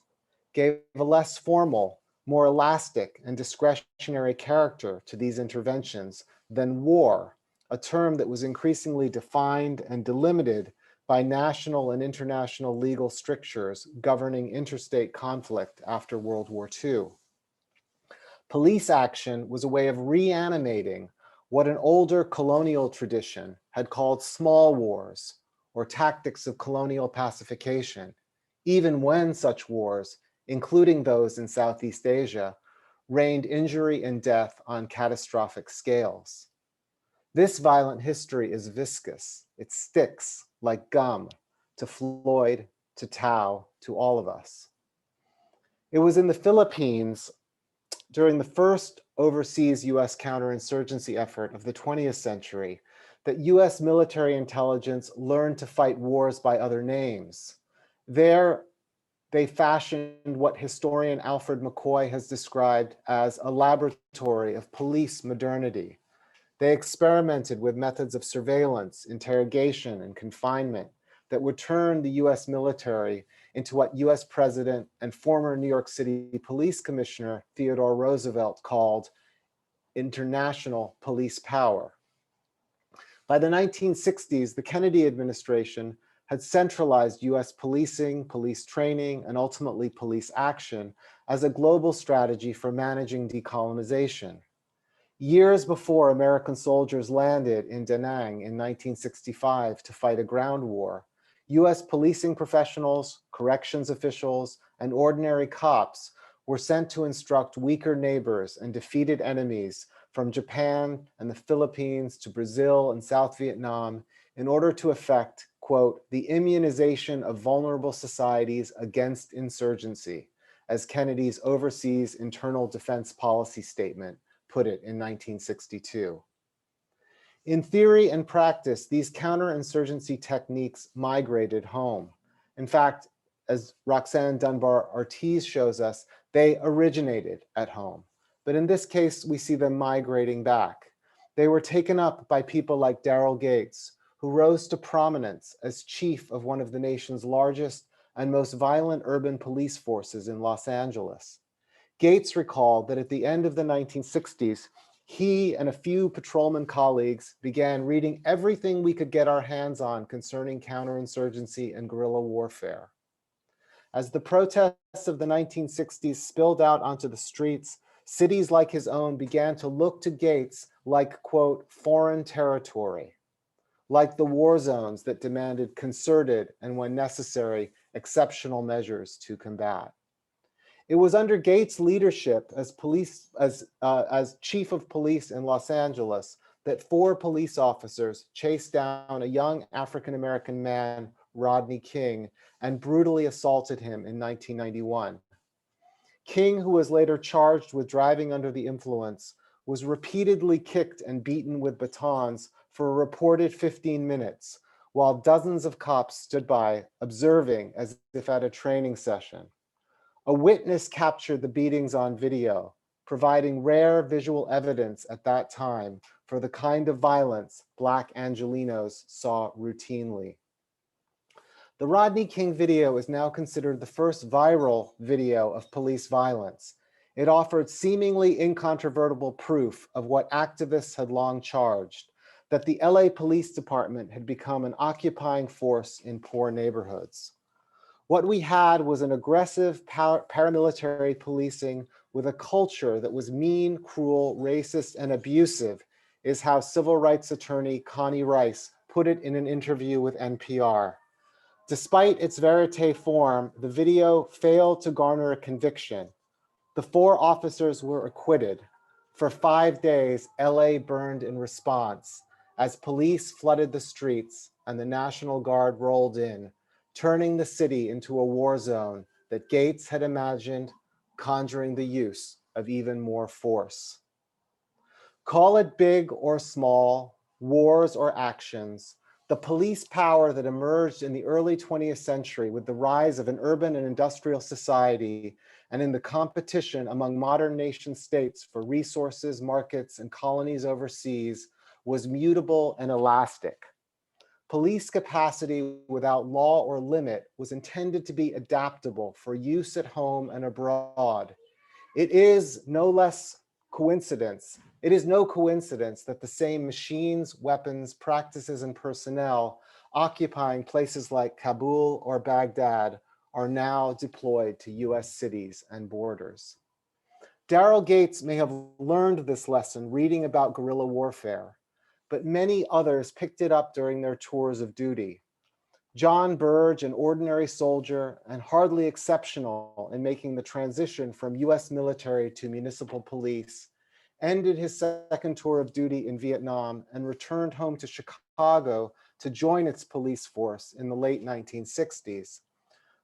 gave a less formal, more elastic and discretionary character to these interventions than war, a term that was increasingly defined and delimited by national and international legal strictures governing interstate conflict after World War II. Police action was a way of reanimating what an older colonial tradition had called small wars or tactics of colonial pacification, even when such wars, including those in Southeast Asia, rained injury and death on catastrophic scales. This violent history is viscous. It sticks like gum to Floyd, to Tao, to all of us. It was in the Philippines during the first overseas US counterinsurgency effort of the 20th century that US military intelligence learned to fight wars by other names. There, they fashioned what historian Alfred McCoy has described as a laboratory of police modernity. They experimented with methods of surveillance, interrogation, and confinement that would turn the US military into what US President and former New York City Police Commissioner Theodore Roosevelt called international police power. By the 1960s, the Kennedy administration had centralized US policing, police training, and ultimately police action as a global strategy for managing decolonization. Years before American soldiers landed in Da Nang in 1965 to fight a ground war, US policing professionals, corrections officials, and ordinary cops were sent to instruct weaker neighbors and defeated enemies from Japan and the Philippines to Brazil and South Vietnam in order to effect, quote, the immunization of vulnerable societies against insurgency, as Kennedy's Overseas Internal Defense Policy Statement put it in 1962. In theory and practice, these counterinsurgency techniques migrated home. In fact, as Roxanne Dunbar-Ortiz shows us, they originated at home. But in this case, we see them migrating back. They were taken up by people like Daryl Gates, who rose to prominence as chief of one of the nation's largest and most violent urban police forces in Los Angeles. Gates recalled that at the end of the 1960s, he and a few patrolman colleagues began reading everything we could get our hands on concerning counterinsurgency and guerrilla warfare. As the protests of the 1960s spilled out onto the streets, cities like his own began to look to Gates like, quote, foreign territory, like the war zones that demanded concerted and, when necessary, exceptional measures to combat. It was under Gates' leadership as chief of police in Los Angeles that 4 police officers chased down a young African-American man, Rodney King, and brutally assaulted him in 1991. King, who was later charged with driving under the influence, was repeatedly kicked and beaten with batons for a reported 15 minutes, while dozens of cops stood by, observing as if at a training session. A witness captured the beatings on video, providing rare visual evidence at that time for the kind of violence Black Angelenos saw routinely. The Rodney King video is now considered the first viral video of police violence. It offered seemingly incontrovertible proof of what activists had long charged, that the LA Police Department had become an occupying force in poor neighborhoods. What we had was an aggressive paramilitary policing with a culture that was mean, cruel, racist, and abusive, is how civil rights attorney Connie Rice put it in an interview with NPR. Despite its verite form, the video failed to garner a conviction. The 4 officers were acquitted. For 5 days, LA burned in response as police flooded the streets and the National Guard rolled in, turning the city into a war zone that Gates had imagined, conjuring the use of even more force. Call it big or small, wars or actions, the police power that emerged in the early 20th century with the rise of an urban and industrial society and in the competition among modern nation states for resources, markets, and colonies overseas was mutable and elastic. Police capacity without law or limit was intended to be adaptable for use at home and abroad. It is no coincidence that the same machines, weapons, practices, and personnel occupying places like Kabul or Baghdad are now deployed to US cities and borders. Daryl Gates may have learned this lesson reading about guerrilla warfare, but many others picked it up during their tours of duty. John Burge, an ordinary soldier and hardly exceptional in making the transition from US military to municipal police, ended his second tour of duty in Vietnam and returned home to Chicago to join its police force in the late 1960s.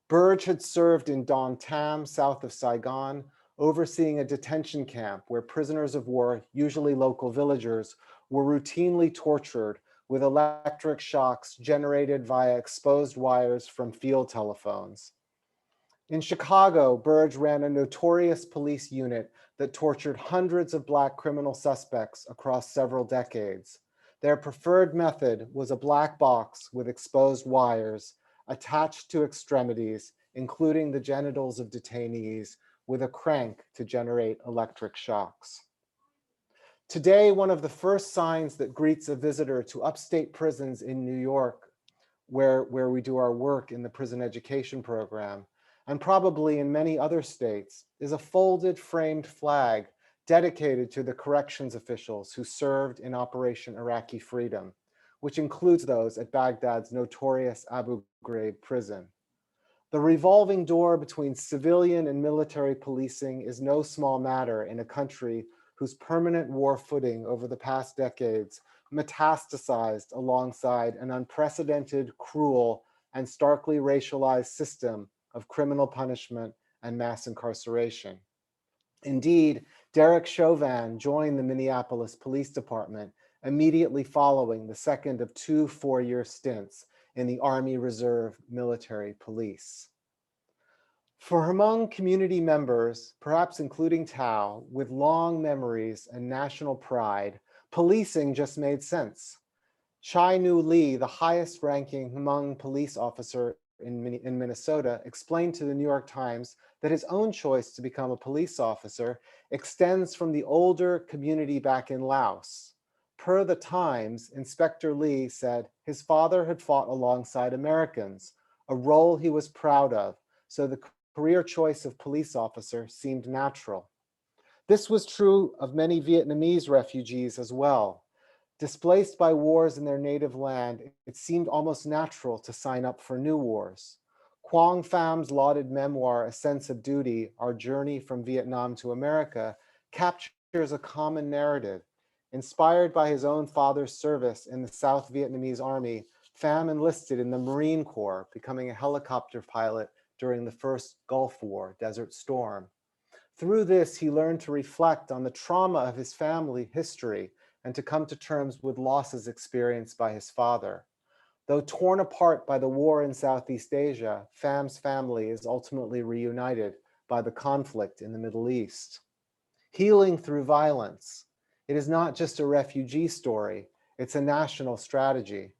Burge had served in Don Tam, south of Saigon, overseeing a detention camp where prisoners of war, usually local villagers, were routinely tortured with electric shocks generated via exposed wires from field telephones. In Chicago, Burge ran a notorious police unit that tortured hundreds of Black criminal suspects across several decades. Their preferred method was a black box with exposed wires attached to extremities, including the genitals of detainees, with a crank to generate electric shocks. Today, one of the first signs that greets a visitor to upstate prisons in New York, where we do our work in the prison education program, and probably in many other states, is a folded framed flag dedicated to the corrections officials who served in Operation Iraqi Freedom, which includes those at Baghdad's notorious Abu Ghraib prison. The revolving door between civilian and military policing is no small matter in a country whose permanent war footing over the past decades metastasized alongside an unprecedented, cruel, and starkly racialized system of criminal punishment and mass incarceration. Indeed, Derek Chauvin joined the Minneapolis Police Department immediately following the second of two four-year stints in the Army Reserve Military Police. For among community members, perhaps including Tao, with long memories and national pride, policing just made sense. Chai Nu Lee, the highest ranking Hmong police officer in Minnesota, explained to the New York Times that his own choice to become a police officer extends from the older community back in Laos. Per the Times, Inspector Lee said his father had fought alongside Americans, a role he was proud of, so the career choice of police officer seemed natural. This was true of many Vietnamese refugees as well. Displaced by wars in their native land, it seemed almost natural to sign up for new wars. Quang Pham lauded memoir, A Sense of Duty, Our Journey from Vietnam to America, captures a common narrative. Inspired by his own father's service in the South Vietnamese Army, Pham enlisted in the Marine Corps, becoming a helicopter pilot during the first Gulf War, Desert Storm. Through this, he learned to reflect on the trauma of his family history and to come to terms with losses experienced by his father. Though torn apart by the war in Southeast Asia, Pham's family is ultimately reunited by the conflict in the Middle East. Healing through violence. It is not just a refugee story, it's a national strategy.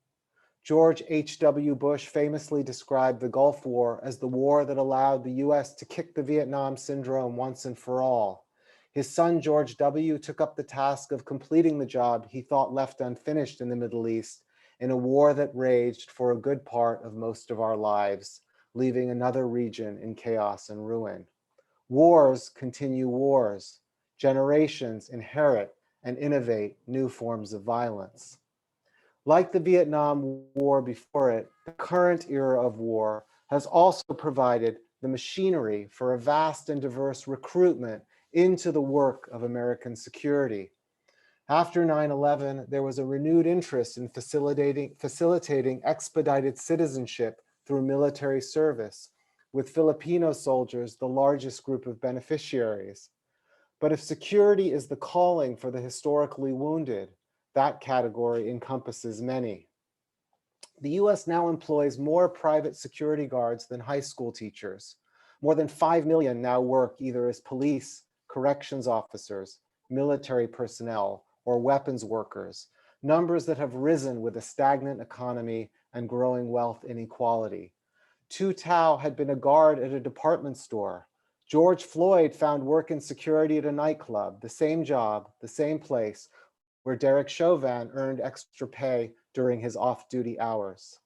George H.W. Bush famously described the Gulf War as the war that allowed the U.S. to kick the Vietnam syndrome once and for all. His son, George W., took up the task of completing the job he thought left unfinished in the Middle East in a war that raged for a good part of most of our lives, leaving another region in chaos and ruin. Wars continue wars. Generations inherit and innovate new forms of violence. Like the Vietnam War before it, the current era of war has also provided the machinery for a vast and diverse recruitment into the work of American security. After 9/11, there was a renewed interest in facilitating expedited citizenship through military service, with Filipino soldiers the largest group of beneficiaries. But if security is the calling for the historically wounded, that category encompasses many. The US now employs more private security guards than high school teachers. More than 5 million now work either as police, corrections officers, military personnel, or weapons workers, numbers that have risen with a stagnant economy and growing wealth inequality. Tu Tao had been a guard at a department store. George Floyd found work in security at a nightclub, the same job, the same place, where Derek Chauvin earned extra pay during his off-duty hours.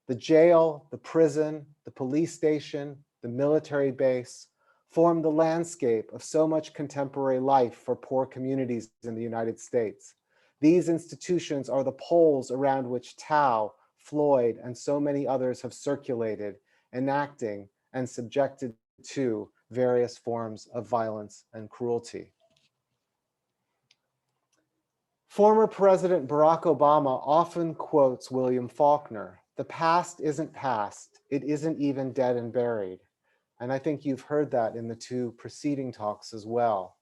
The jail, the prison, the police station, the military base form the landscape of so much contemporary life for poor communities in the United States. These institutions are the poles around which Tao, Floyd, and so many others have circulated, enacting and subjected to various forms of violence and cruelty. Former President Barack Obama often quotes William Faulkner, "The past isn't past, it isn't even dead and buried." And I think you've heard that in the two preceding talks as well.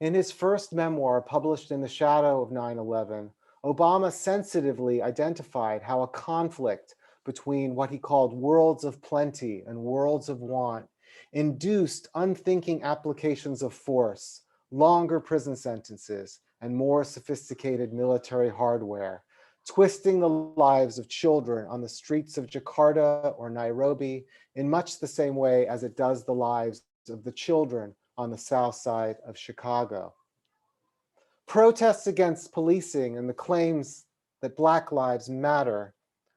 In his first memoir, published in the shadow of 9/11, Obama sensitively identified how a conflict between what he called worlds of plenty and worlds of want induced unthinking applications of force, longer prison sentences, and more sophisticated military hardware, twisting the lives of children on the streets of Jakarta or Nairobi in much the same way as it does the lives of the children on the south side of Chicago. Protests against policing and the claims that Black lives matter,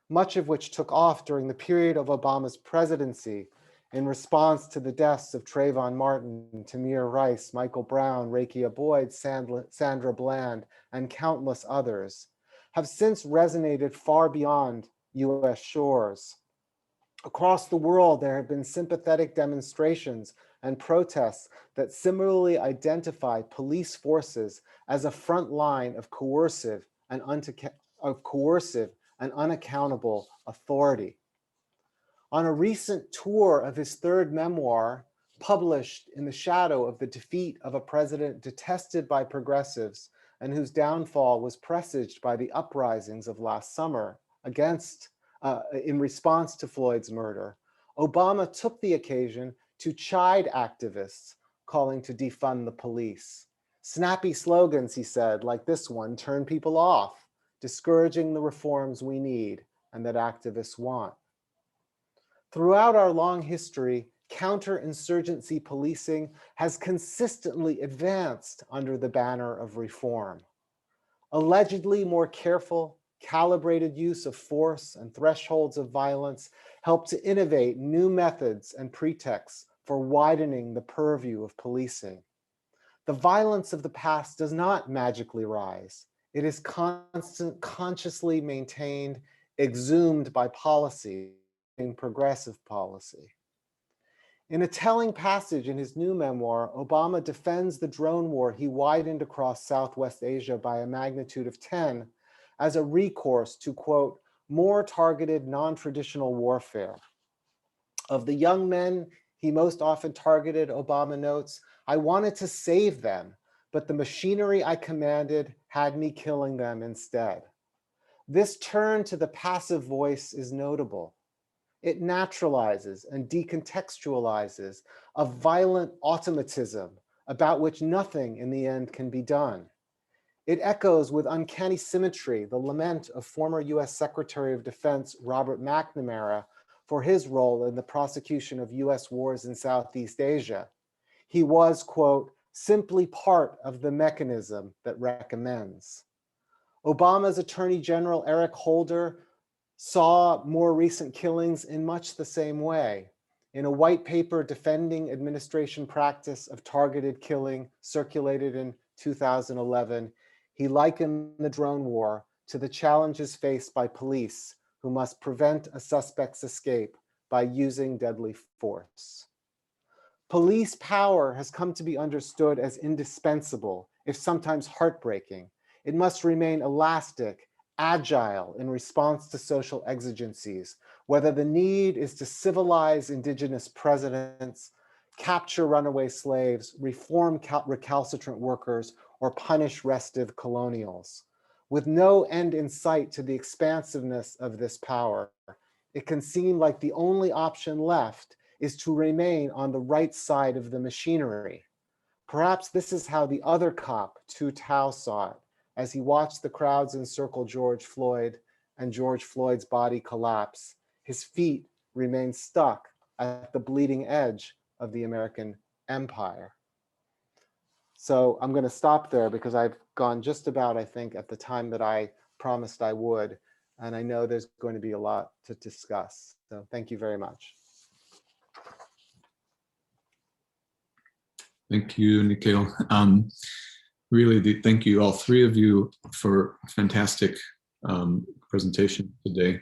much of which took off during the period of Obama's presidency in response to the deaths of Trayvon Martin, Tamir Rice, Michael Brown, Rakia Boyd, Sandra Bland, and countless others, have since resonated far beyond US shores. Across the world, there have been sympathetic demonstrations and protests that similarly identify police forces as a front line of coercive and coercive and unaccountable authority. On a recent tour of his third memoir, published in the shadow of the defeat of a president detested by progressives and whose downfall was presaged by the uprisings of last summer in response to Floyd's murder, Obama took the occasion to chide activists calling to defund the police. Snappy slogans, he said, like this one, turn people off, discouraging the reforms we need and that activists want. Throughout our long history, counterinsurgency policing has consistently advanced under the banner of reform. Allegedly more careful, calibrated use of force and thresholds of violence help to innovate new methods and pretexts for widening the purview of policing. The violence of the past does not magically rise. It is consciously maintained, exhumed by policy, progressive policy. In a telling passage in his new memoir, Obama defends the drone war he widened across Southwest Asia by a magnitude of 10 as a recourse to, quote, more targeted non-traditional warfare. Of the young men he most often targeted, Obama notes, I wanted to save them, but the machinery I commanded had me killing them instead. This turn to the passive voice is notable. It naturalizes and decontextualizes a violent automatism about which nothing in the end can be done. It echoes with uncanny symmetry the lament of former US Secretary of Defense Robert McNamara for his role in the prosecution of US wars in Southeast Asia. He was, quote, simply part of the mechanism that recommends. Obama's Attorney General Eric Holder saw more recent killings in much the same way. In a white paper defending administration practice of targeted killing circulated in 2011, he likened the drone war to the challenges faced by police who must prevent a suspect's escape by using deadly force. Police power has come to be understood as indispensable, if sometimes heartbreaking. It must remain elastic, agile in response to social exigencies, whether the need is to civilize indigenous presidents, capture runaway slaves, reform recalcitrant workers, or punish restive colonials. With no end in sight to the expansiveness of this power, it can seem like the only option left is to remain on the right side of the machinery. Perhaps this is how the other cop, Tu Tao, saw it, as he watched the crowds encircle George Floyd and George Floyd's body collapse. His feet remained stuck at the bleeding edge of the American empire. So I'm going to stop there because I've gone just about, I think, at the time that I promised I would. And I know there's going to be a lot to discuss. So thank you very much. Thank you, Nikhil. Really, thank you, all three of you, for a fantastic presentation today.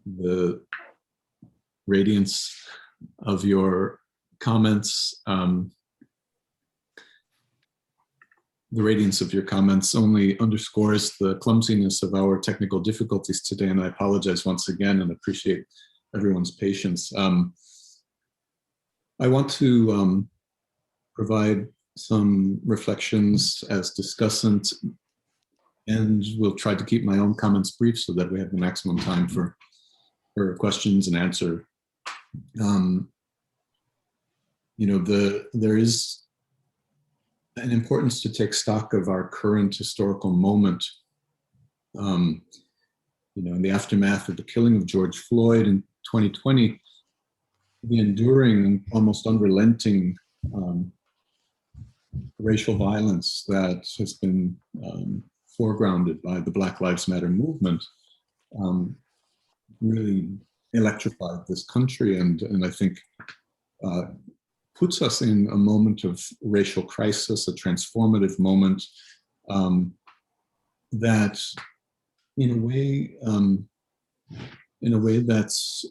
The radiance of your comments, only underscores the clumsiness of our technical difficulties today, and I apologize once again and appreciate everyone's patience. I want to provide some reflections as discussant, and we'll try to keep my own comments brief so that we have the maximum time for questions and answer. There is an importance to take stock of our current historical moment. In the aftermath of the killing of George Floyd in 2020, the enduring, almost unrelenting racial violence that has been foregrounded by the Black Lives Matter movement really electrified this country, and I think puts us in a moment of racial crisis, a transformative moment that, in a way that's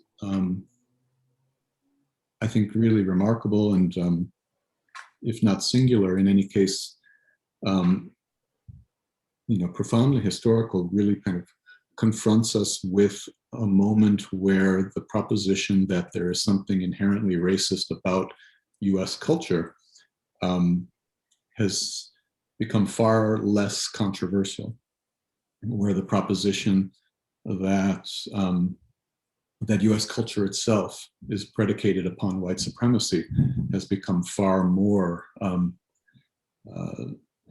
I think really remarkable, and if not singular, in any case, profoundly historical, really kind of confronts us with a moment where the proposition that there is something inherently racist about US culture has become far less controversial, where the proposition that that US culture itself is predicated upon white supremacy has become far more,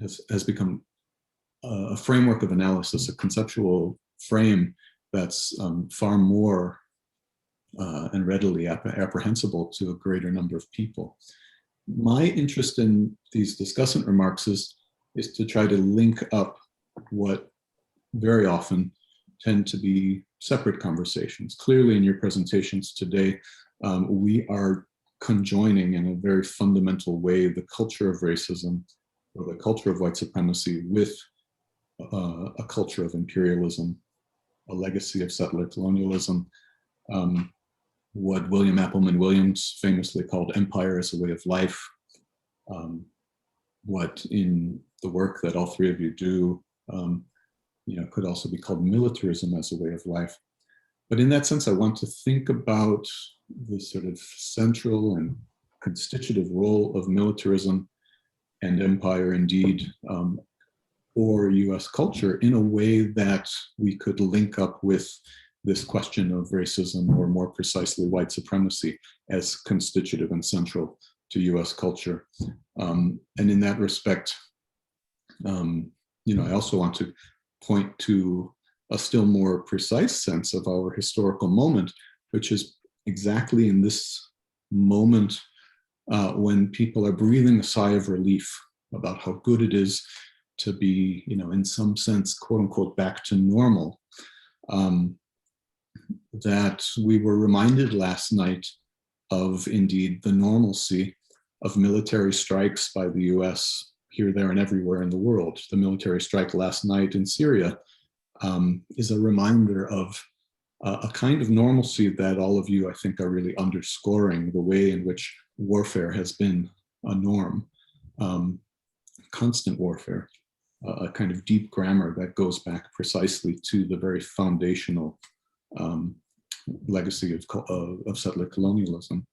has become a framework of analysis, a conceptual frame that's far more and readily apprehensible to a greater number of people. My interest in these discussant remarks is to try to link up what very often tend to be separate conversations. Clearly in your presentations today, we are conjoining in a very fundamental way the culture of racism or the culture of white supremacy with a culture of imperialism, a legacy of settler colonialism, what William Appleman Williams famously called empire as a way of life, what in the work that all three of you do, could also be called militarism as a way of life. But in that sense, I want to think about the sort of central and constitutive role of militarism and empire, indeed, or US culture in a way that we could link up with this question of racism, or more precisely white supremacy, as constitutive and central to US culture. And in that respect, I also want to point to a still more precise sense of our historical moment, which is exactly in this moment when people are breathing a sigh of relief about how good it is to be, in some sense, quote unquote, back to normal. That we were reminded last night of, indeed, the normalcy of military strikes by the US here, there, and everywhere in the world. The military strike last night in Syria is a reminder of a kind of normalcy that all of you, I think, are really underscoring the way in which warfare has been a norm, constant warfare, a kind of deep grammar that goes back precisely to the very foundational legacy of settler colonialism.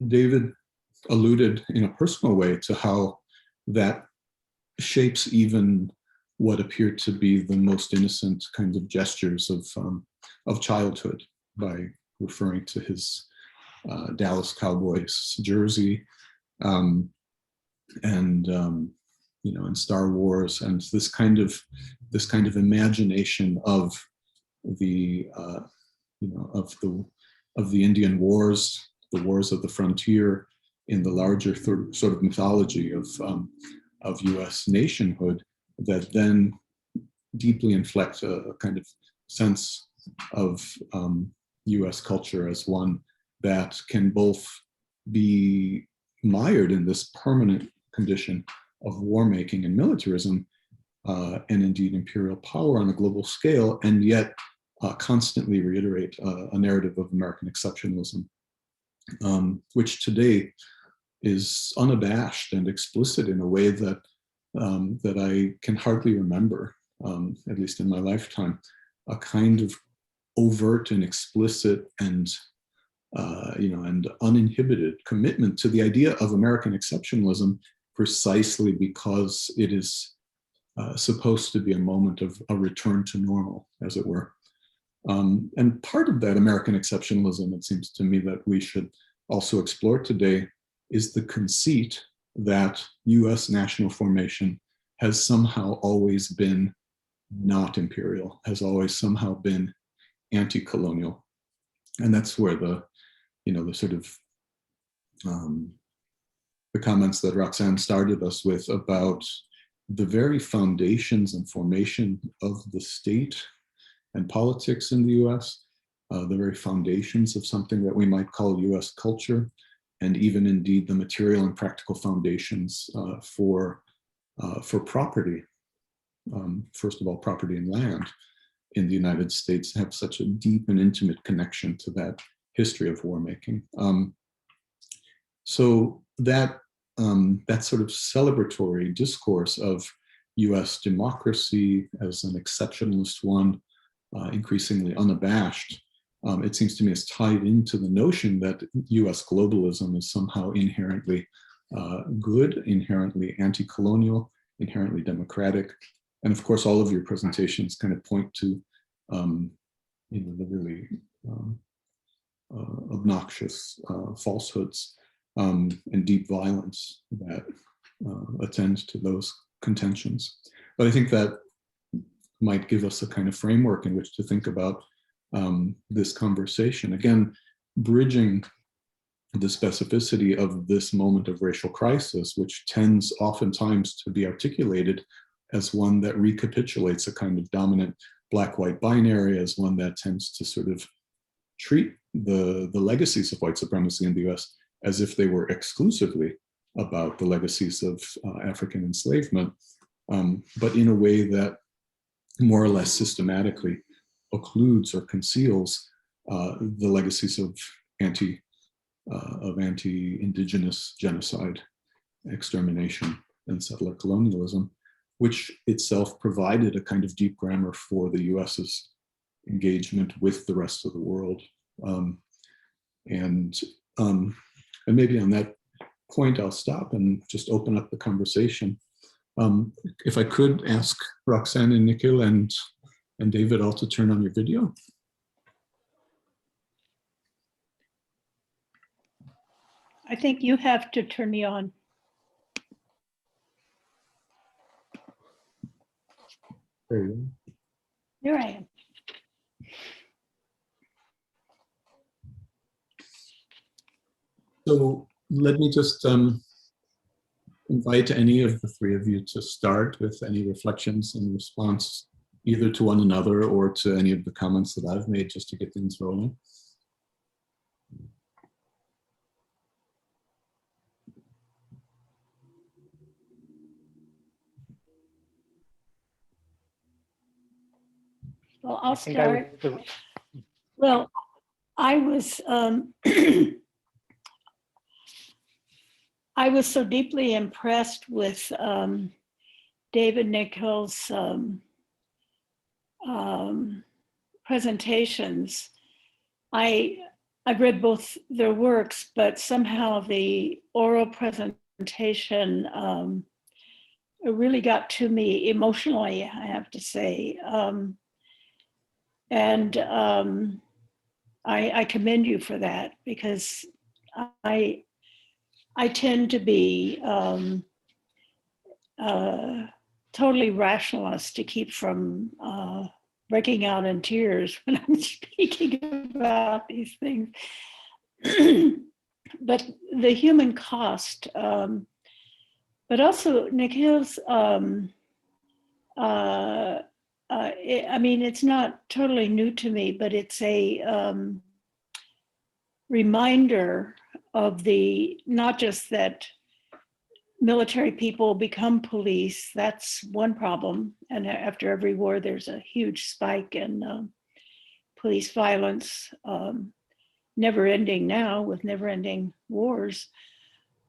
David alluded in a personal way to how that shapes even what appear to be the most innocent kinds of gestures of childhood, by referring to his Dallas Cowboys jersey, and Star Wars, and this kind of imagination of the Indian Wars, the wars of the frontier, in the larger sort of mythology of U.S. nationhood, that then deeply inflect a kind of sense of U.S. culture as one that can both be mired in this permanent condition of war making and militarism, and indeed imperial power on a global scale, and yet constantly reiterate a narrative of American exceptionalism, which today is unabashed and explicit in a way that that I can hardly remember, at least in my lifetime, a kind of overt and explicit and and uninhibited commitment to the idea of American exceptionalism, precisely because it is supposed to be a moment of a return to normal, as it were. And part of that American exceptionalism, it seems to me, that we should also explore today is the conceit that US national formation has somehow always been not imperial, has always somehow been anti-colonial. And that's where the sort of the comments that Roxanne started us with about the very foundations and formation of the state and politics in the US, the very foundations of something that we might call US culture, and even indeed the material and practical foundations for property. First of all, property and land in the United States have such a deep and intimate connection to that history of war making. So that that sort of celebratory discourse of US democracy as an exceptionalist one, increasingly unabashed, it seems to me is tied into the notion that US globalism is somehow inherently good, inherently anti-colonial, inherently democratic. And of course, all of your presentations kind of point to the really obnoxious falsehoods and deep violence that attend to those contentions. But I think that might give us a kind of framework in which to think about this conversation. Again, bridging the specificity of this moment of racial crisis, which tends oftentimes to be articulated as one that recapitulates a kind of dominant black-white binary, as one that tends to sort of treat the legacies of white supremacy in the US as if they were exclusively about the legacies of African enslavement, but in a way that more or less systematically occludes or conceals the legacies of anti-indigenous genocide, extermination, and settler colonialism, which itself provided a kind of deep grammar for the US's engagement with the rest of the world. And maybe on that point, I'll stop and just open up the conversation. If I could ask Roxanne and Nikhil and David all to turn on your video. I think you have to turn me on. There you go. Here I am. So let me just invite any of the three of you to start with any reflections in response either to one another or to any of the comments that I've made, just to get things rolling. Well, I'll start. Well, I was I was so deeply impressed with David Nikhil's presentations. I've read both their works, but somehow the oral presentation really got to me emotionally, I have to say. And I commend you for that, because I tend to be totally rationalist, to keep from breaking out in tears when I'm speaking about these things. But the human cost, but also Nikhil's, I mean, it's not totally new to me, but it's a reminder of not just that military people become police, that's one problem. And after every war, there's a huge spike in police violence, never ending now with never ending wars.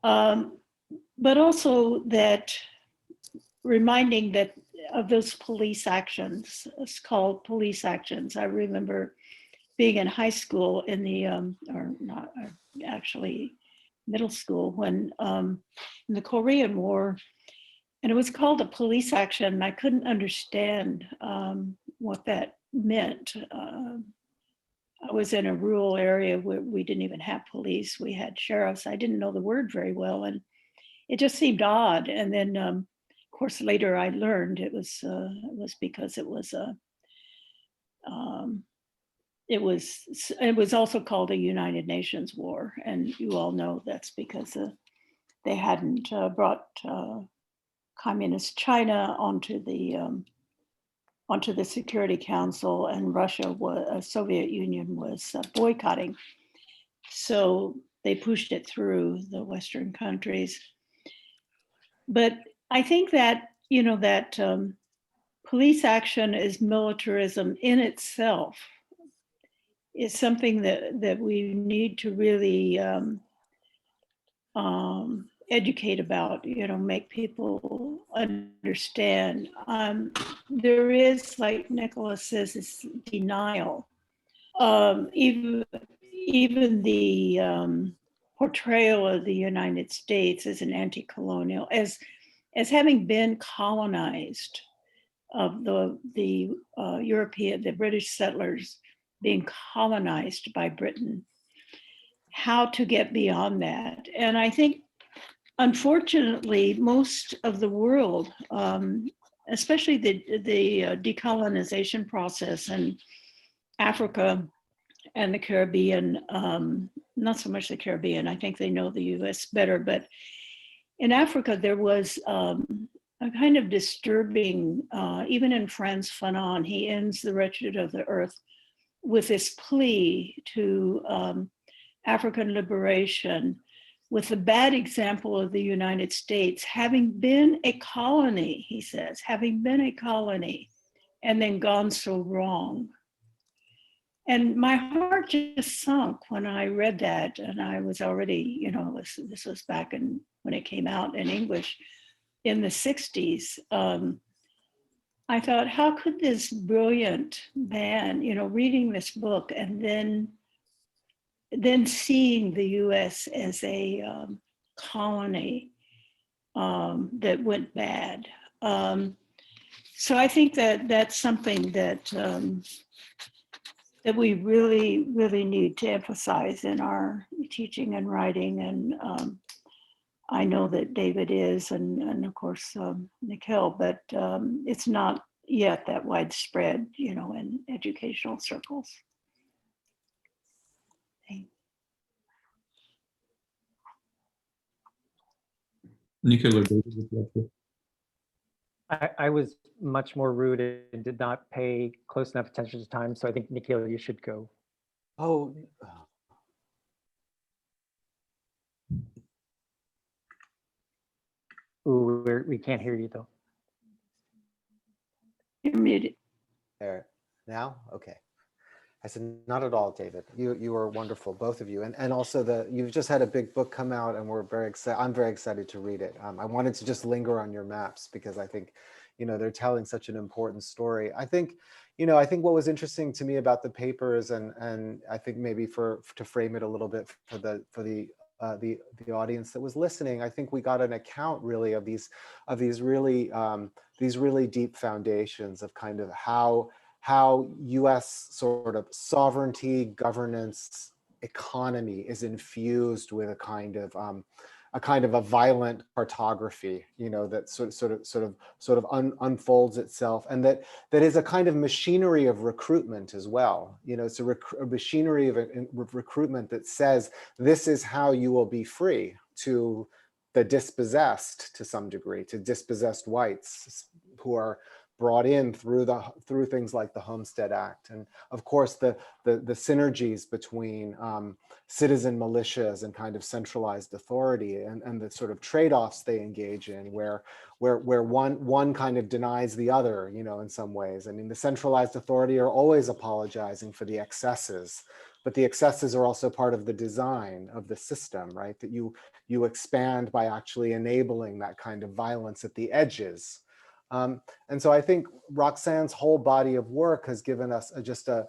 But also that reminding that of those police actions, it's called police actions. I remember being in high school in the, or not, actually middle school, when in the Korean War, and it was called a police action, and I couldn't understand what that meant. I was in a rural area where we didn't even have police, we had sheriffs. I didn't know the word very well, and it just seemed odd. And then, of course, later I learned it was because it was a, it was also called a United Nations war, and you all know that's because they hadn't brought communist China onto the Security Council, and Russia Soviet Union was boycotting. So they pushed it through the Western countries. But I think that, that police action is militarism in itself, is something that we need to really educate about, make people understand. There is, like Nicholas says, this denial. Even the portrayal of the United States as an anti-colonial, as having been colonized, of the British settlers being colonized by Britain, how to get beyond that. And I think, unfortunately, most of the world, especially the decolonization process in Africa and the Caribbean, not so much the Caribbean, I think they know the US better, but in Africa, there was a kind of disturbing, even in Frantz Fanon, he ends The Wretched of the Earth with this plea to African liberation, with the bad example of the United States having been a colony, he says, having been a colony and then gone so wrong. And my heart just sunk when I read that, and I was already, this was back when it came out in English in the 60s. I thought, how could this brilliant man, reading this book and then seeing the US as a colony that went bad. So I think that that's something that that we really, really need to emphasize in our teaching and writing. And I know that David is, and of course, Nikhil, but it's not yet that widespread, in educational circles. Nikhil or David would love to. I was much more rude and did not pay close enough attention to time. So I think, Nikhil, you should go. Oh. Ooh, we can't hear you though. You're muted. There, now? Okay. I said, not at all, David. You are wonderful, both of you. And also you've just had a big book come out and we're very excited. I'm very excited to read it. I wanted to just linger on your maps because I think, they're telling such an important story. I think what was interesting to me about the papers, and I think maybe to frame it a little bit for the audience that was listening, I think we got an account really of these really deep foundations of kind of how US sort of sovereignty, governance, economy is infused with a kind of a violent cartography, that sort of unfolds itself, and that is a kind of machinery of recruitment as well. It's a machinery of recruitment that says this is how you will be free to the dispossessed to some degree, to dispossessed whites who are brought in through things like the Homestead Act, and of course the synergies between citizen militias and kind of centralized authority, and the sort of trade-offs they engage in, where one kind of denies the other, in some ways. I mean, the centralized authority are always apologizing for the excesses, but the excesses are also part of the design of the system, right? That you expand by actually enabling that kind of violence at the edges. And so I think Roxanne's whole body of work has given us just a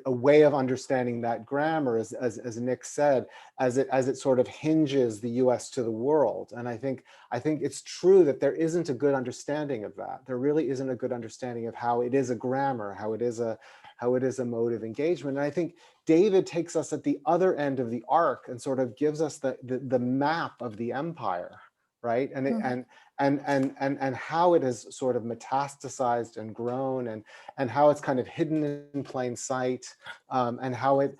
way of understanding that grammar, as Nick said, as it sort of hinges the US to the world. And I think it's true that there isn't a good understanding of that. There really isn't a good understanding of how it is a grammar, how it is a mode of engagement. And I think David takes us at the other end of the arc and sort of gives us the map of the empire, right? And how it has sort of metastasized and grown, and how it's kind of hidden in plain sight, and how it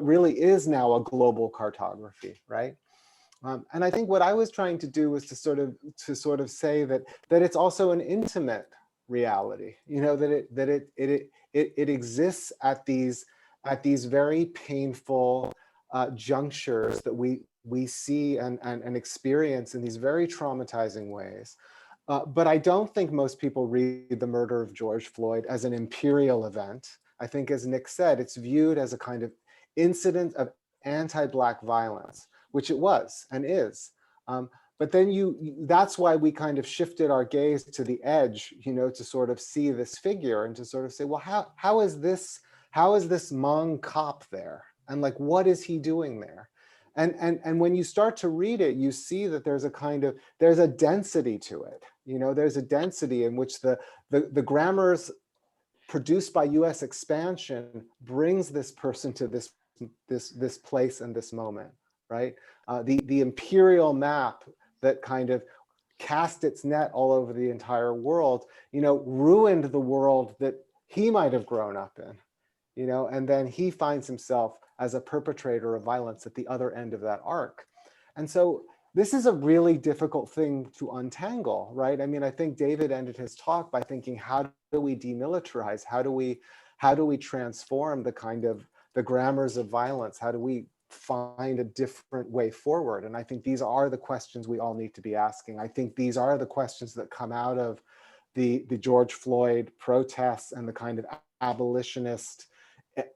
really is now a global cartography, right? And I think what I was trying to do was to sort of say that it's also an intimate reality, that it exists at these very painful junctures that we see and experience in these very traumatizing ways. But I don't think most people read the murder of George Floyd as an imperial event. I think, as Nick said, it's viewed as a kind of incident of anti-Black violence, which it was and is. But then that's why we kind of shifted our gaze to the edge, to sort of see this figure and to sort of say, well, how is this Hmong cop there? And like, what is he doing there? And when you start to read it, you see that there's a density to it. There's a density in which the grammars produced by U.S. expansion brings this person to this place and this moment, right? The imperial map that kind of cast its net all over the entire world, ruined the world that he might have grown up in, and then he finds himself as a perpetrator of violence at the other end of that arc. And so this is a really difficult thing to untangle, right? I mean, I think David ended his talk by thinking, how do we demilitarize? How do we transform the grammars of violence? How do we find a different way forward? And I think these are the questions we all need to be asking. I think these are the questions that come out of the George Floyd protests and the kind of abolitionist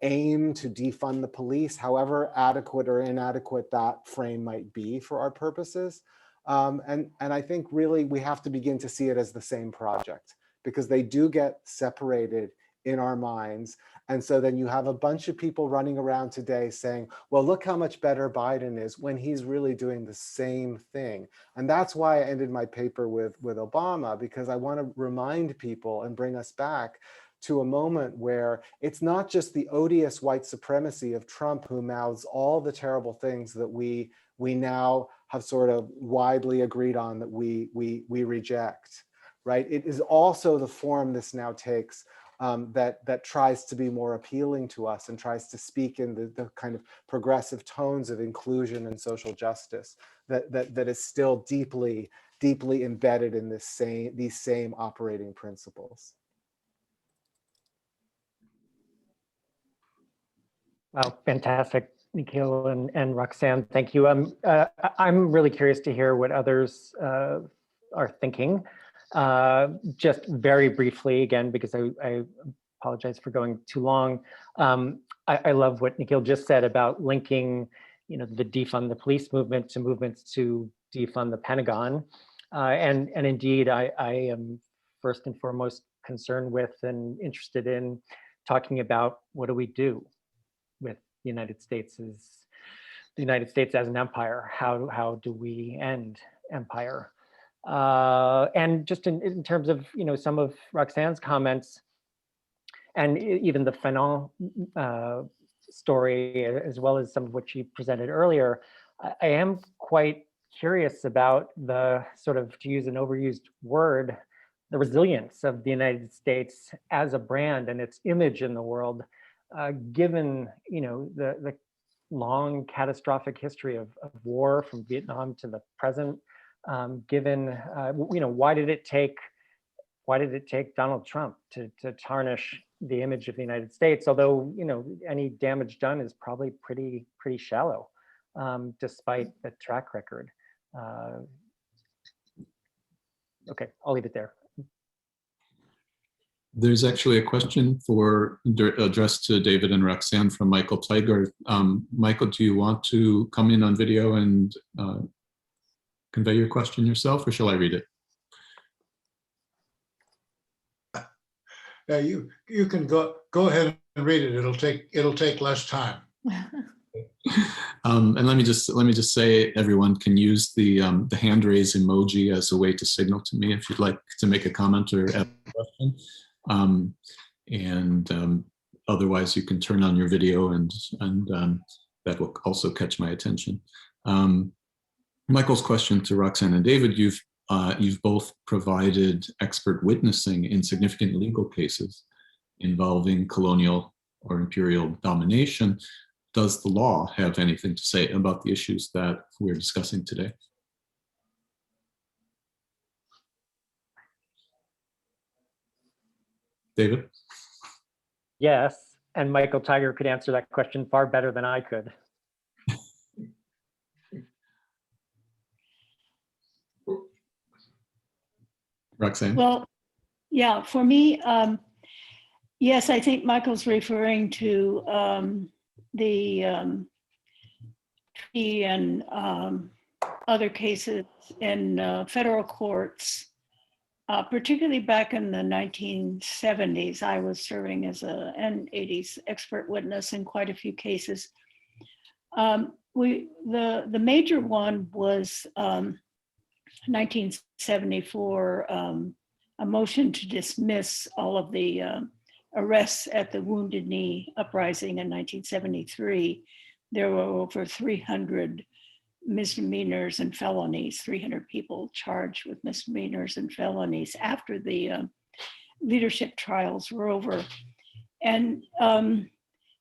aim to defund the police, however adequate or inadequate that frame might be for our purposes. And I think really we have to begin to see it as the same project, because they do get separated in our minds. And so then you have a bunch of people running around today saying, well, look how much better Biden is, when he's really doing the same thing. And that's why I ended my paper with Obama, because I want to remind people and bring us back to a moment where it's not just the odious white supremacy of Trump who mouths all the terrible things that we now have sort of widely agreed on that we reject, right? It is also the form this now takes that tries to be more appealing to us and tries to speak in the kind of progressive tones of inclusion and social justice that is still deeply embedded in these same operating principles. Wow, fantastic, Nikhil and Roxanne, thank you. I'm really curious to hear what others are thinking. Just very briefly, again, because I apologize for going too long. I love what Nikhil just said about linking, the defund the police movement to movements to defund the Pentagon. And indeed, I am first and foremost concerned with and interested in talking about what do we do with the United States as an empire. How do we end empire? And just in terms of some of Roxanne's comments, and even the Fanon story, as well as some of what she presented earlier, I am quite curious about the sort of, to use an overused word, the resilience of the United States as a brand and its image in the world, given the long catastrophic history of war from Vietnam to the present. Given why did it take Donald Trump to tarnish the image of the United States? Although any damage done is probably pretty shallow, despite the track record. Okay, I'll leave it there. There's actually a question addressed to David and Roxanne from Michael Tiger. Michael, do you want to come in on video and convey your question yourself, or shall I read it? Yeah, you can go ahead and read it. It'll take less time. And let me just say, everyone can use the hand raise emoji as a way to signal to me if you'd like to make a comment or ask a question. Otherwise, you can turn on your video, and that will also catch my attention. Michael's question to Roxanne and David: you've both provided expert witnessing in significant legal cases involving colonial or imperial domination. Does the law have anything to say about the issues that we're discussing today? David? Yes, and Michael Tiger could answer that question far better than I could. Roxanne? Well, yeah, for me, yes, I think Michael's referring to the treaty and other cases in federal courts, particularly back in the 1970s. I was serving as an 80s expert witness in quite a few cases. The major one was 1974, a motion to dismiss all of the arrests at the Wounded Knee uprising in 1973. There were over 300 misdemeanors and felonies, 300 people charged with misdemeanors and felonies after the leadership trials were over. And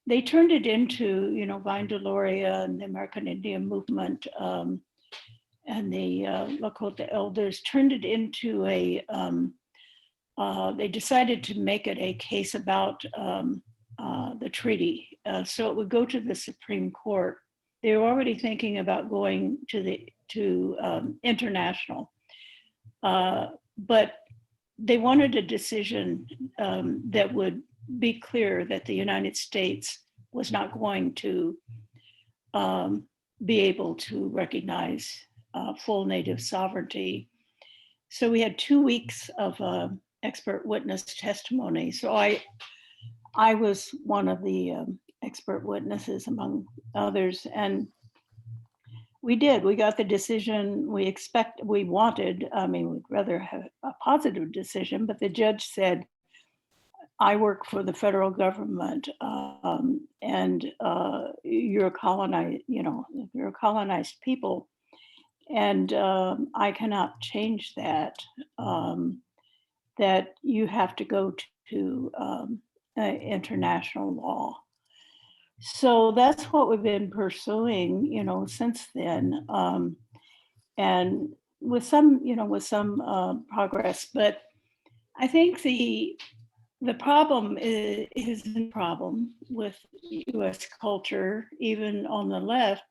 they turned it into, Vine Deloria and the American Indian Movement and the Lakota elders turned it into they decided to make it a case about the treaty. So it would go to the Supreme Court. They were already thinking about going to international, but they wanted a decision that would be clear that the United States was not going to be able to recognize full Native sovereignty. So we had 2 weeks of expert witness testimony. So I was one of the expert witnesses among others, and we got the decision we'd rather have a positive decision, but the judge said, I work for the federal government, and you're a colonized people, and I cannot change that. That you have to go to international law. So that's what we've been pursuing, since then, and with some progress. But I think the problem is the problem with U.S. culture, even on the left,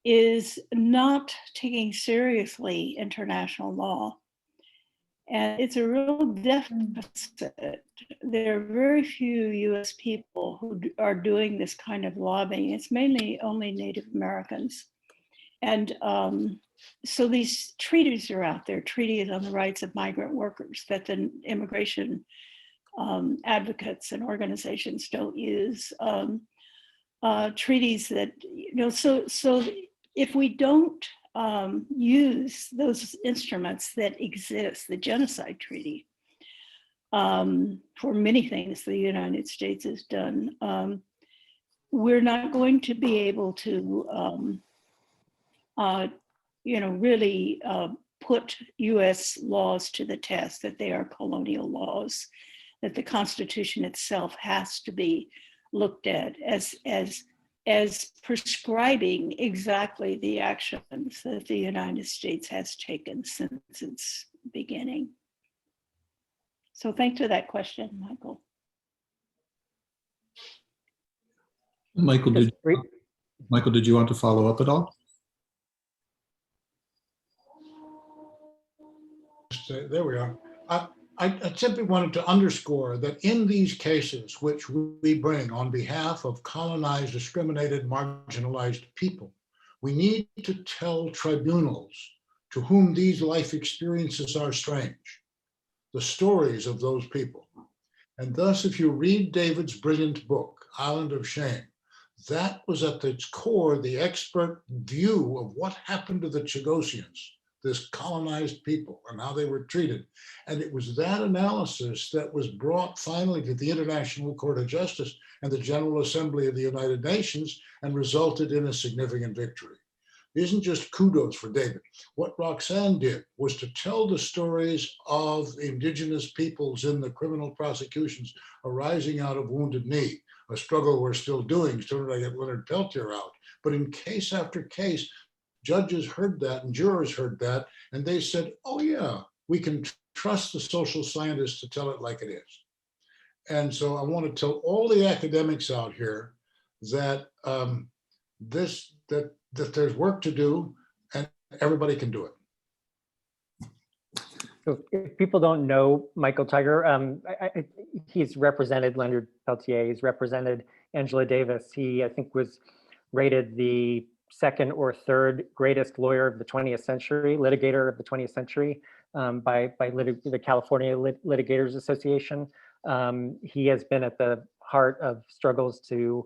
is not taking seriously international law. And it's a real deficit. There are very few US people who are doing this kind of lobbying. It's mainly only Native Americans. And so these treaties are out there, treaties on the rights of migrant workers that the immigration advocates and organizations don't use. Treaties that, so if we don't use those instruments that exist, the Genocide Treaty, for many things the United States has done, we're not going to be able to, really put US laws to the test, that they are colonial laws, that the Constitution itself has to be looked at as prescribing exactly the actions that the United States has taken since its beginning. So thanks for that question, Michael. Michael, did you want to follow up at all? There we are. I simply wanted to underscore that in these cases, which we bring on behalf of colonized, discriminated, marginalized people, we need to tell tribunals to whom these life experiences are strange, the stories of those people. And thus, if you read David's brilliant book, Island of Shame, that was at its core the expert view of what happened to the Chagosians, this colonized people, and how they were treated. And it was that analysis that was brought finally to the International Court of Justice and the General Assembly of the United Nations and resulted in a significant victory. It isn't just kudos for David. What Roxanne did was to tell the stories of indigenous peoples in the criminal prosecutions arising out of Wounded Knee, a struggle we're still doing, still trying to get Leonard Peltier out. But in case after case, judges heard that and jurors heard that, and they said, oh yeah, we can trust the social scientists to tell it like it is. And so I want to tell all the academics out here that that there's work to do and everybody can do it. So if people don't know Michael Tiger, he's represented Leonard Peltier, he's represented Angela Davis. He, I think, was rated the second or third greatest lawyer of the 20th century, litigator of the 20th century, by the California Litigators Association. He has been at the heart of struggles to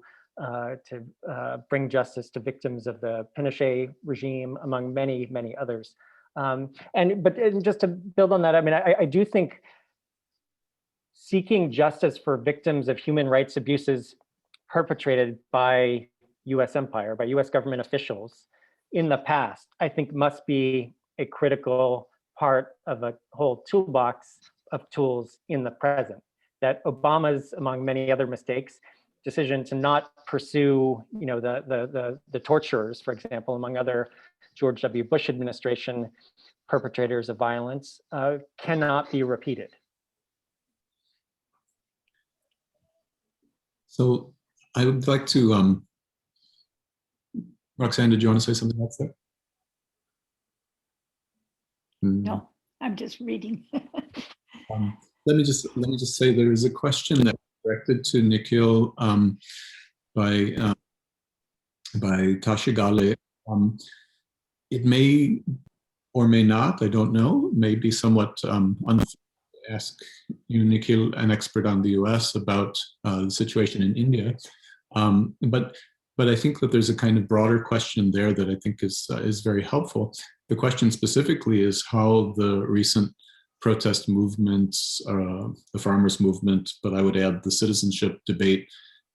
bring justice to victims of the Pinochet regime, among many, many others. But just to build on that, I mean, I do think seeking justice for victims of human rights abuses perpetrated by US empire, by US government officials in the past, I think must be a critical part of a whole toolbox of tools in the present. That Obama's, among many other mistakes, decision to not pursue, you know, the torturers, for example, among other George W. Bush administration perpetrators of violence, cannot be repeated. So I would like to, Roxanne, did you want to say something else there? No, I'm just reading. Let me just say there is a question that directed to Nikhil by Tashi Gale. It may or may not, I don't know, may be somewhat unfair to ask you, Nikhil, an expert on the US, about the situation in India. But I think that there's a kind of broader question there that I think is very helpful. The question specifically is how the recent protest movements, the farmers' movement, but I would add the citizenship debate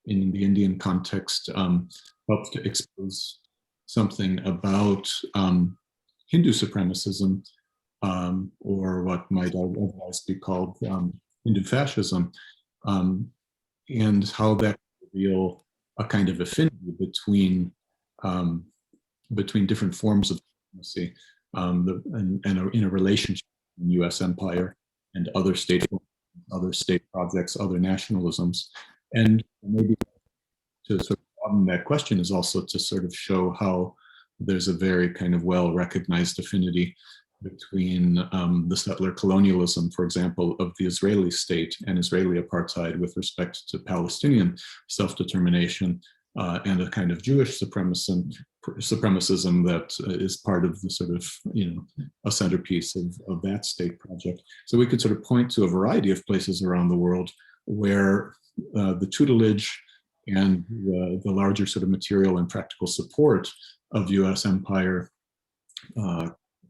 in the Indian context, helped to expose something about Hindu supremacism, or what might otherwise be called Hindu fascism, and how that can reveal a kind of affinity between different forms of supremacy, and in a relationship in U.S. empire and other state projects, other nationalisms. And maybe to sort of broaden that question is also to sort of show how there's a very kind of well-recognized affinity between the settler colonialism, for example, of the Israeli state and Israeli apartheid with respect to Palestinian self-determination, and a kind of Jewish supremacism that is part of the sort of, you know, a centerpiece of that state project. So we could sort of point to a variety of places around the world where the tutelage and the larger sort of material and practical support of US empire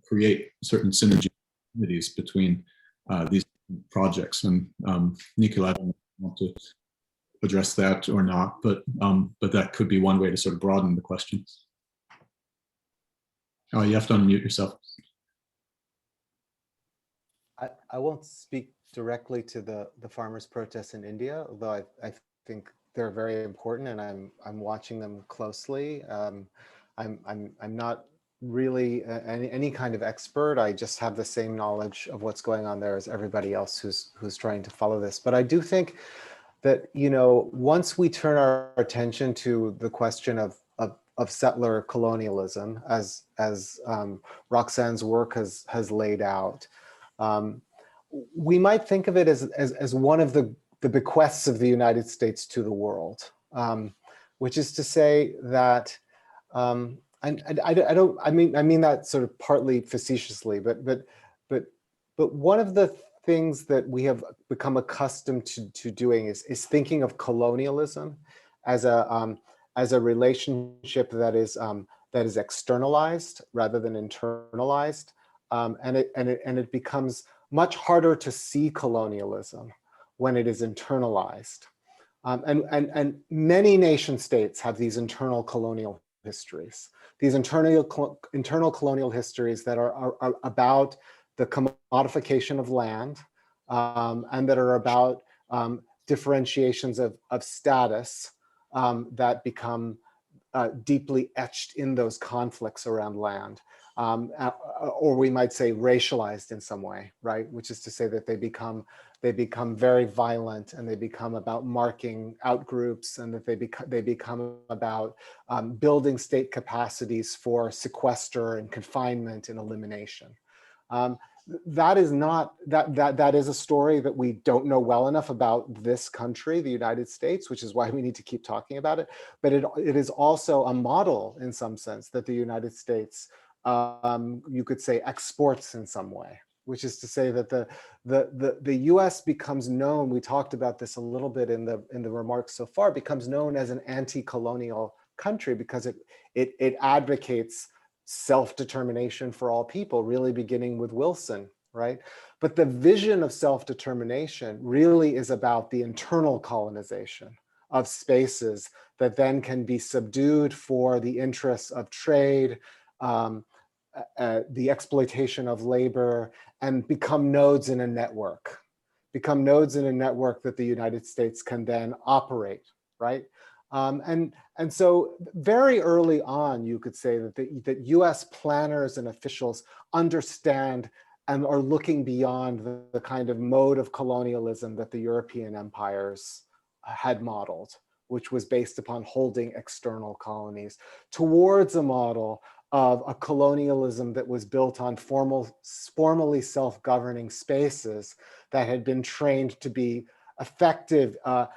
create certain synergies between these projects. And Nikhil, I don't know if you want to address that or not, but that could be one way to sort of broaden the question. Oh, you have to unmute yourself. I won't speak directly to the farmers' protests in India, although I think they're very important, and I'm watching them closely. I'm not really any kind of expert. I just have the same knowledge of what's going on there as everybody else who's trying to follow this. But I do think that, you know, once we turn our attention to the question of settler colonialism, as Roxanne's work has laid out, we might think of it as one of the bequests of the United States to the world, which is to say that, I mean that sort of partly facetiously, but one of the things that we have become accustomed to doing is thinking of colonialism as a relationship that is externalized rather than internalized, and it becomes much harder to see colonialism when it is internalized, and many nation states have these internal colonial histories, these internal colonial histories that are about the commodification of land, and that are about differentiations of status that become deeply etched in those conflicts around land, or we might say racialized in some way, right? Which is to say that they become very violent, and they become about marking out groups, and that they become about building state capacities for sequester and confinement and elimination. that is not, that is a story that we don't know well enough about this country, the United States, which is why we need to keep talking about it. But it is also a model in some sense that the United States, you could say, exports in some way, which is to say that the US becomes known, we talked about this a little bit in the remarks so far, becomes known as an anti-colonial country because it advocates self-determination for all people, really beginning with Wilson, right? But the vision of self-determination really is about the internal colonization of spaces that then can be subdued for the interests of trade, the exploitation of labor, and become nodes in a network. Become nodes in a network that the United States can then operate, right? And so very early on, you could say that US planners and officials understand and are looking beyond the kind of mode of colonialism that the European empires had modeled, which was based upon holding external colonies, towards a model of a colonialism that was built on formally self-governing spaces that had been trained to be effective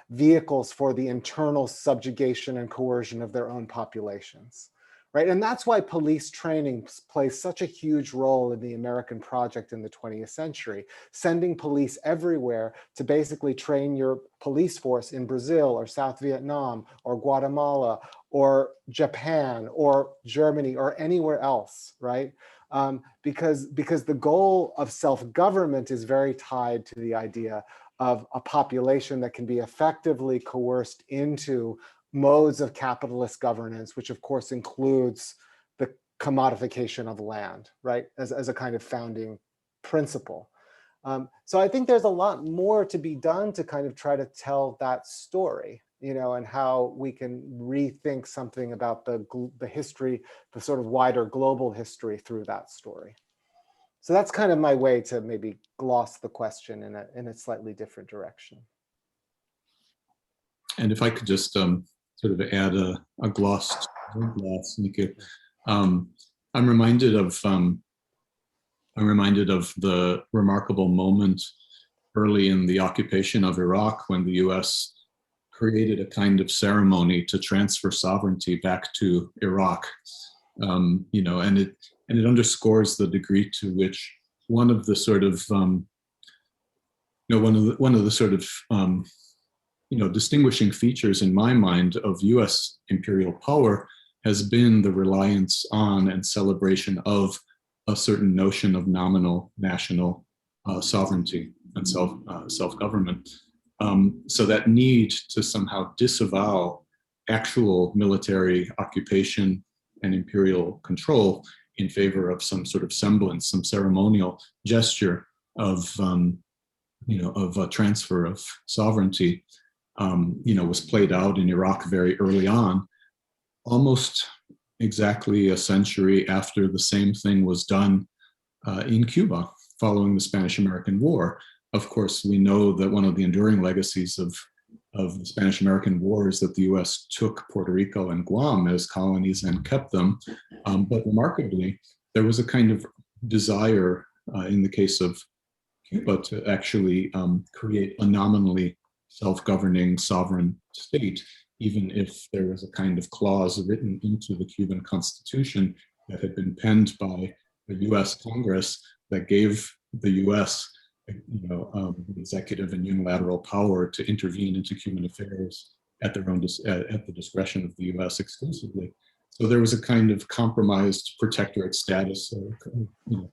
vehicles for the internal subjugation and coercion of their own populations, right? And that's why police training plays such a huge role in the American project in the 20th century, sending police everywhere to basically train your police force in Brazil or South Vietnam or Guatemala or Japan or Germany or anywhere else, right? Because the goal of self-government is very tied to the idea of a population that can be effectively coerced into modes of capitalist governance, which of course includes the commodification of land, right? As a kind of founding principle. So I think there's a lot more to be done to kind of try to tell that story, you know, and how we can rethink something about the history, the sort of wider global history through that story. So that's kind of my way to maybe gloss the question in a slightly different direction. And if I could just sort of add a gloss, Nikki. I'm reminded of the remarkable moment early in the occupation of Iraq when the U.S. created a kind of ceremony to transfer sovereignty back to Iraq. You know, and it underscores the degree to which one of the sort of distinguishing features in my mind of U.S. imperial power has been the reliance on and celebration of a certain notion of nominal national sovereignty and self-government. So that need to somehow disavow actual military occupation and imperial control in favor of some sort of semblance, some ceremonial gesture of a transfer of sovereignty, was played out in Iraq very early on, almost exactly a century after the same thing was done in Cuba following the Spanish-American War. Of course, we know that one of the enduring legacies of the Spanish-American War is that the US took Puerto Rico and Guam as colonies and kept them. But remarkably, there was a kind of desire in the case of Cuba to actually create a nominally self-governing sovereign state, even if there was a kind of clause written into the Cuban Constitution that had been penned by the US Congress that gave the US executive and unilateral power to intervene into Cuban affairs at their own at the discretion of the U.S. exclusively. So there was a kind of compromised protectorate status, or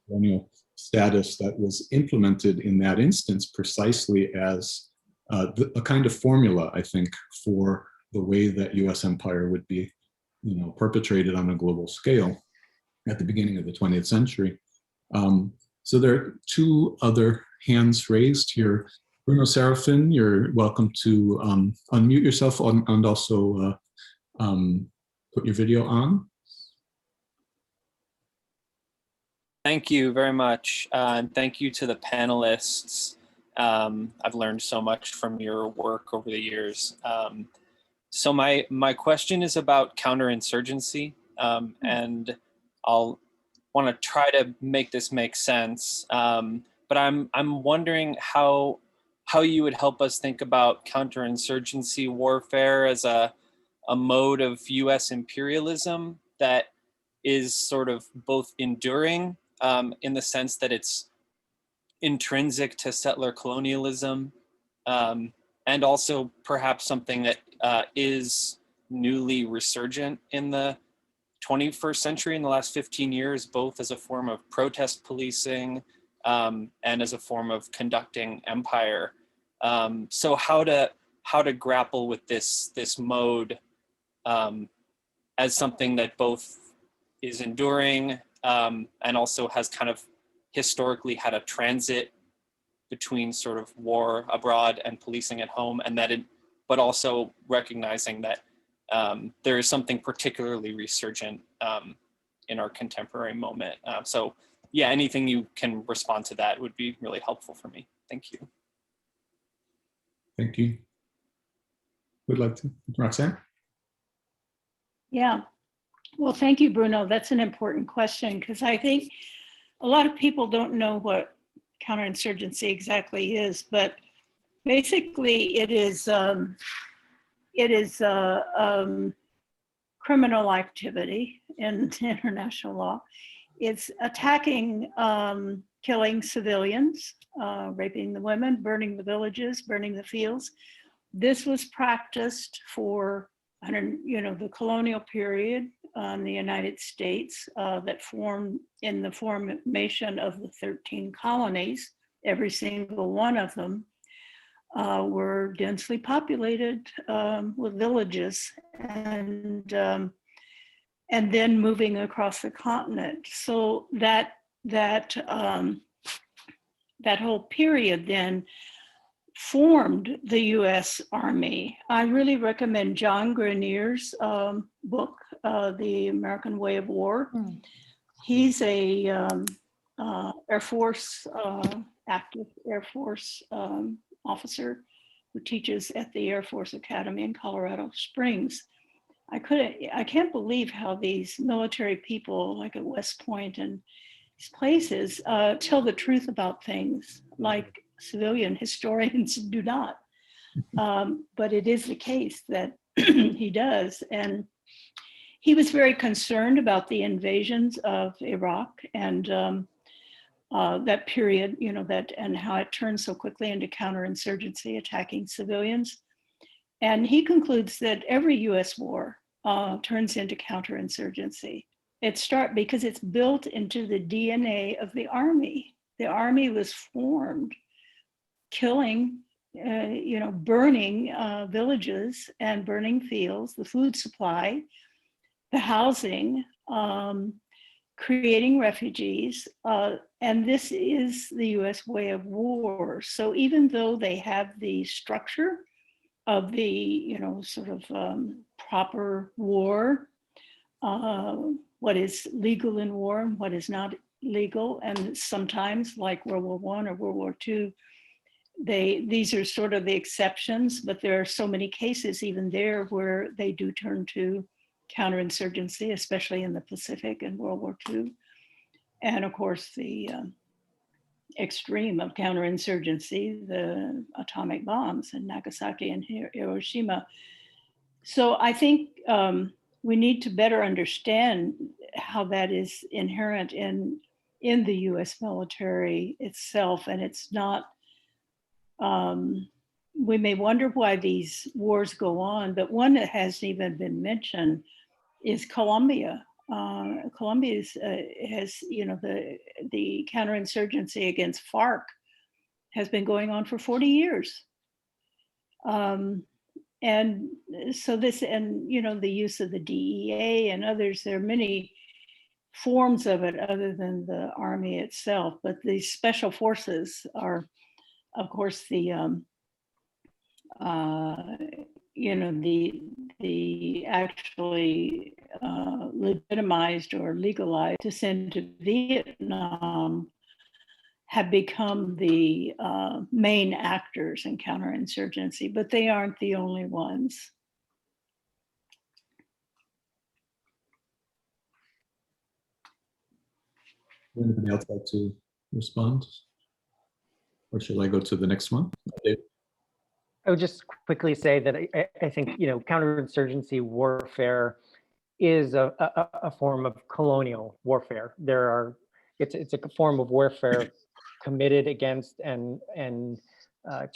colonial status that was implemented in that instance precisely as a kind of formula, I think, for the way that U.S. empire would be, perpetrated on a global scale at the beginning of the 20th century. So there are two other hands raised here. Bruno Serafin, you're welcome to unmute yourself and also put your video on. Thank you very much. And thank you to the panelists. I've learned so much from your work over the years. So my question is about counterinsurgency, and I'll want to try to make this make sense. But I'm wondering how you would help us think about counterinsurgency warfare as a mode of U.S. imperialism that is sort of both enduring in the sense that it's intrinsic to settler colonialism, and also perhaps something that is newly resurgent in the 21st century, in the last 15 years, both as a form of protest policing and as a form of conducting empire. So how to grapple with this mode as something that both is enduring and also has kind of historically had a transit between sort of war abroad and policing at home, and that but also recognizing that there is something particularly resurgent in our contemporary moment. So yeah, anything you can respond to that would be really helpful for me. Thank you. Thank you. Would like to, Roxanne? Yeah. Well, thank you, Bruno. That's an important question, because I think a lot of people don't know what counterinsurgency exactly is, but basically it is criminal activity in international law. It's attacking, killing civilians, raping the women, burning the villages, burning the fields. This was practiced for the colonial period in the United States that formed in the formation of the 13 colonies. Every single one of them were densely populated with villages, and then moving across the continent. So that whole period then formed the U.S. Army. I really recommend John Grenier's book, The American Way of War. He's a Air Force, active Air Force officer who teaches at the Air Force Academy in Colorado Springs. I can't believe how these military people, like at West Point and these places, tell the truth about things like civilian historians do not. But it is the case that he does. And he was very concerned about the invasions of Iraq and that period, and how it turned so quickly into counterinsurgency, attacking civilians. And he concludes that every US war turns into counterinsurgency. Because it's built into the DNA of the Army. The Army was formed killing, burning villages and burning fields, the food supply, the housing, creating refugees. And this is the US way of war. So even though they have the structure of the, proper war, what is legal in war and what is not legal, and sometimes like World War I or World War II, these are sort of the exceptions, but there are so many cases even there where they do turn to counterinsurgency, especially in the Pacific and World War II. And of course, the extreme of counterinsurgency, the atomic bombs in Nagasaki and Hiroshima. So I think we need to better understand how that is inherent in the US military itself. And it's not, we may wonder why these wars go on, but one that hasn't even been mentioned is Colombia. Colombia has, the counterinsurgency against FARC has been going on for 40 years. And so this, and, the use of the DEA and others, there are many forms of it other than the Army itself, but the special forces are, of course, the actually legitimized or legalized to send to Vietnam have become the main actors in counterinsurgency, but they aren't the only ones. Anybody else like to respond? Or should I go to the next one? Dave? I would just quickly say that I think, counterinsurgency warfare is a form of colonial warfare. It's a form of warfare committed against and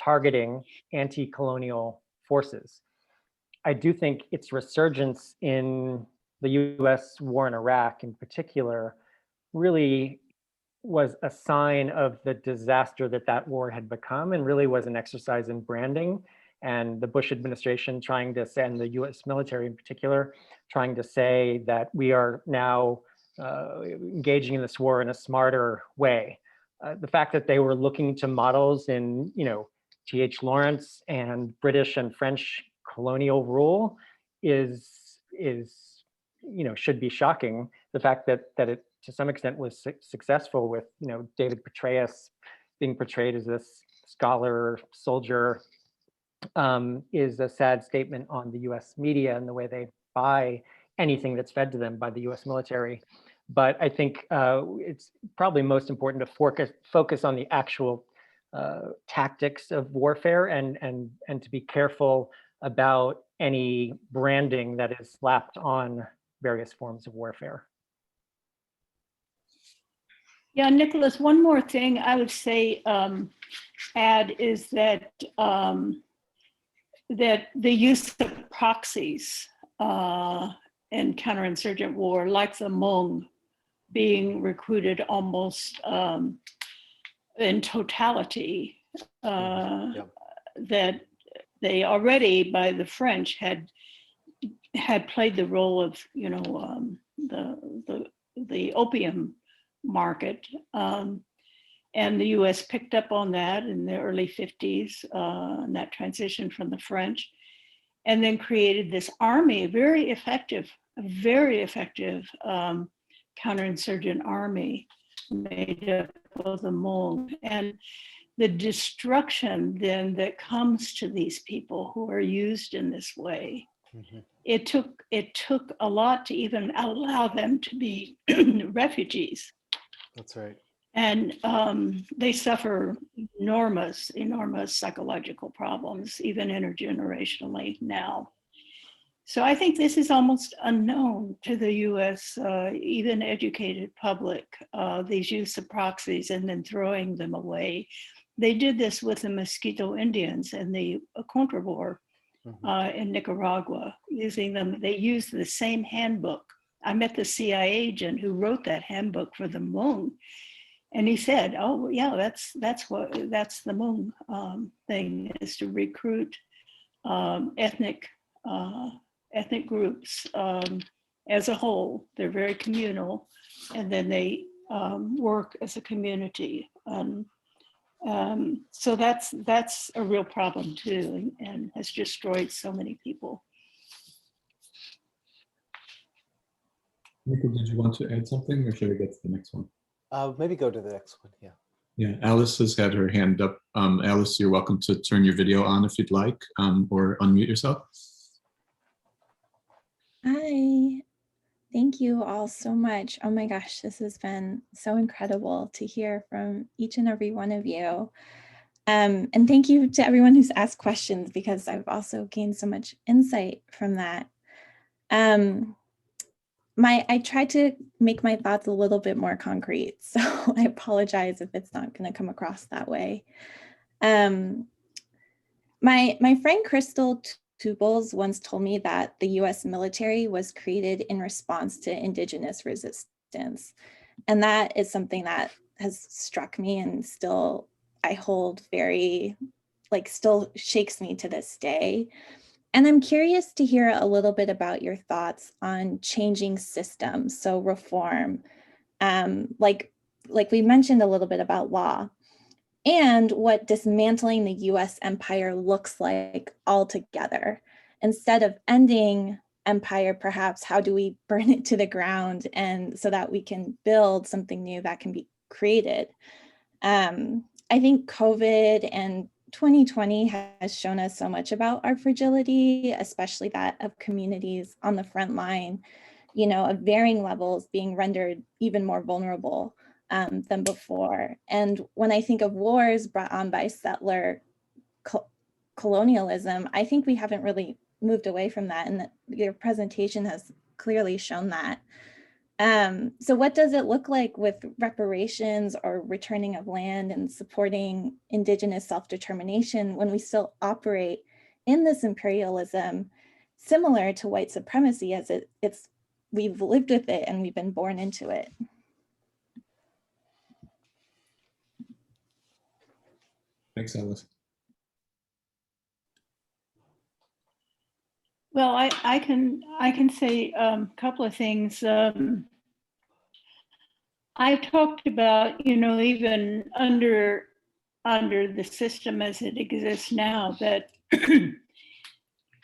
targeting anti-colonial forces. I do think its resurgence in the US war in Iraq in particular really was a sign of the disaster that war had become, and really was an exercise in branding. And the Bush administration trying to say, and the US military in particular, trying to say that we are now engaging in this war in a smarter way. The fact that they were looking to models in, T.H. Lawrence and British and French colonial rule is should be shocking. The fact that it to some extent was successful with, David Petraeus being portrayed as this scholar soldier is a sad statement on the US media and the way they buy anything that's fed to them by the US military. But I think it's probably most important to focus on the actual tactics of warfare and to be careful about any branding that is slapped on various forms of warfare. Yeah, Nicholas, one more thing I would say add is that that the use of proxies in counterinsurgent war, like the Hmong being recruited almost in totality, that they already by the French had played the role of the opium market, and the US picked up on that in the early 50s, and that transition from the French, and then created this army, a very effective counterinsurgent army made up of the Hmong. And the destruction then that comes to these people who are used in this way, it took a lot to even allow them to be refugees. That's right. And they suffer enormous psychological problems, even intergenerationally now. So I think this is almost unknown to the US, even educated public, these use of proxies and then throwing them away. They did this with the Mosquito Indians in the Contra War in Nicaragua, using them. They used the same handbook. I met the CIA agent who wrote that handbook for the Hmong. And he said, "Oh yeah, that's the Hmong thing, is to recruit ethnic groups as a whole. They're very communal, and then they work as a community. So that's a real problem too, and has destroyed so many people." Nikki, did you want to add something, or should I get to the next one? Maybe go to the next one. Yeah. Yeah, Alice has had her hand up. Alice, you're welcome to turn your video on if you'd like, or unmute yourself. Hi, thank you all so much. Oh my gosh, this has been so incredible to hear from each and every one of you. And thank you to everyone who's asked questions, because I've also gained so much insight from that. I tried to make my thoughts a little bit more concrete, so I apologize if it's not going to come across that way. My friend Crystal Tubles once told me that the US military was created in response to Indigenous resistance. And that is something that has struck me and still I hold very, still shakes me to this day. And I'm curious to hear a little bit about your thoughts on changing systems, so reform, like we mentioned a little bit about law, and what dismantling the US empire looks like altogether. Instead of ending empire, perhaps how do we burn it to the ground, and so that we can build something new that can be created? I think COVID and 2020 has shown us so much about our fragility, especially that of communities on the front line, of varying levels being rendered even more vulnerable than before. And when I think of wars brought on by settler colonialism, I think we haven't really moved away from that, and your presentation has clearly shown that. So what does it look like with reparations or returning of land and supporting Indigenous self-determination when we still operate in this imperialism similar to white supremacy, as we've lived with it and we've been born into it? Thanks, Alice. Well, I can say a couple of things. I talked about, even under the system as it exists now, that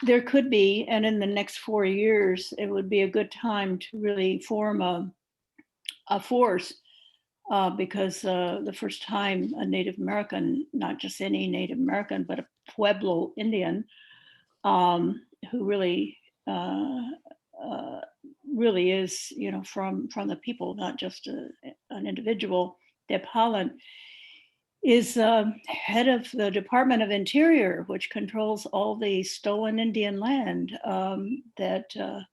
there could be, and in the next 4 years, it would be a good time to really form a force, because the first time a Native American, not just any Native American, but a Pueblo Indian, who really really is, from the people, not just an individual. Deb Haaland is head of the Department of Interior, which controls all the stolen Indian land that the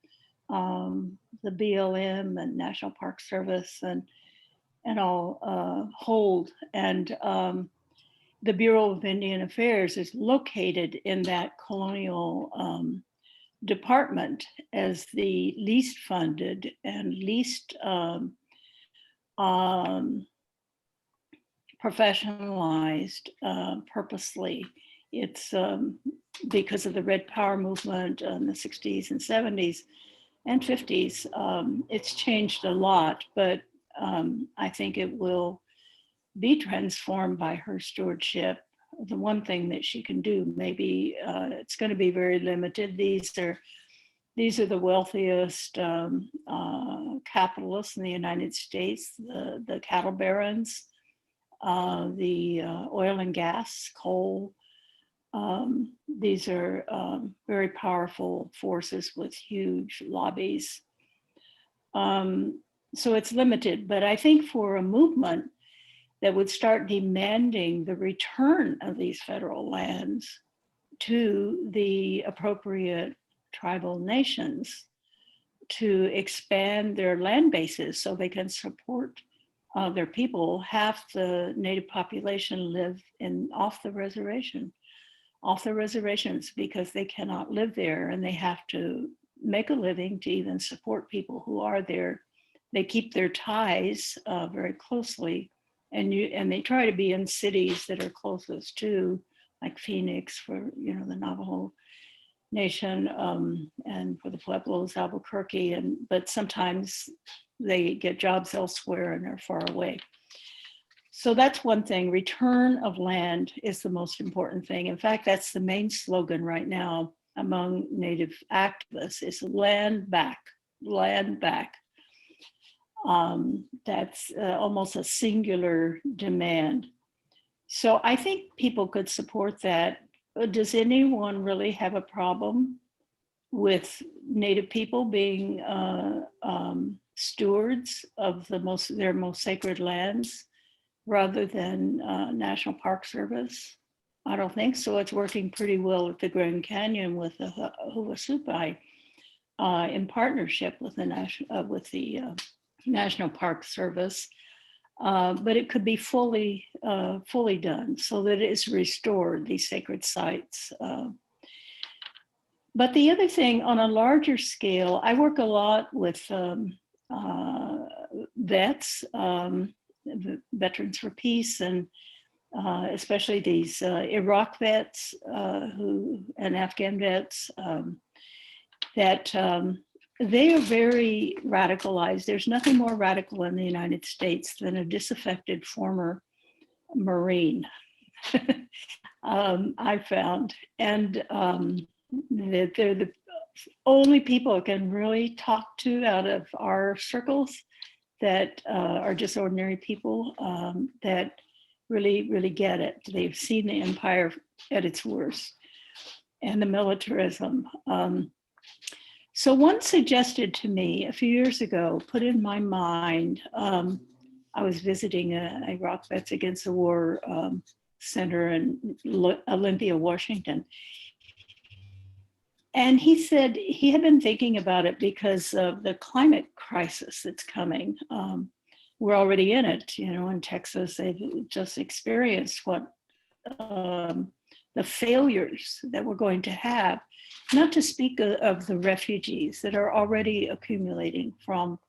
BLM and National Park Service and all hold. And the Bureau of Indian Affairs is located in that colonial department as the least funded and least professionalized purposely. It's because of the Red Power movement in the 60s and 70s and 50s. It's changed a lot, but I think it will be transformed by her stewardship. The one thing that she can do, maybe it's going to be very limited. These are the wealthiest capitalists in the United States, the cattle barons, the oil and gas, coal. These are very powerful forces with huge lobbies. So it's limited, but I think for a movement that would start demanding the return of these federal lands to the appropriate tribal nations to expand their land bases so they can support their people. Half the Native population live off the reservations because they cannot live there, and they have to make a living to even support people who are there. They keep their ties very closely, and they try to be in cities that are closest to, like Phoenix for the Navajo Nation, and for the Pueblos, Albuquerque, but sometimes they get jobs elsewhere and are far away. So that's one thing. Return of land is the most important thing. In fact, that's the main slogan right now among Native activists, is land back, land back. That's almost a singular demand. So I think people could support that. Does anyone really have a problem with Native people being stewards of their most sacred lands rather than National Park Service? I don't think so. It's working pretty well at the Grand Canyon with the Havasupai in partnership with the National Park Service. But it could be fully done so that it is restored, these sacred sites. But the other thing, on a larger scale, I work a lot with vets, Veterans for Peace, and especially these Iraq vets and Afghan vets that they are very radicalized. There's nothing more radical in the United States than a disaffected former Marine, I found. And that they're the only people I can really talk to out of our circles that are just ordinary people that really, really get it. They've seen the empire at its worst and the militarism. So one suggested to me a few years ago, put in my mind, I was visiting a Iraq Vets Against the War center in Olympia, Washington. And he said he had been thinking about it because of the climate crisis that's coming. We're already in it, you know, in Texas. They've just experienced what the failures that we're going to have, not to speak of the refugees that are already accumulating from,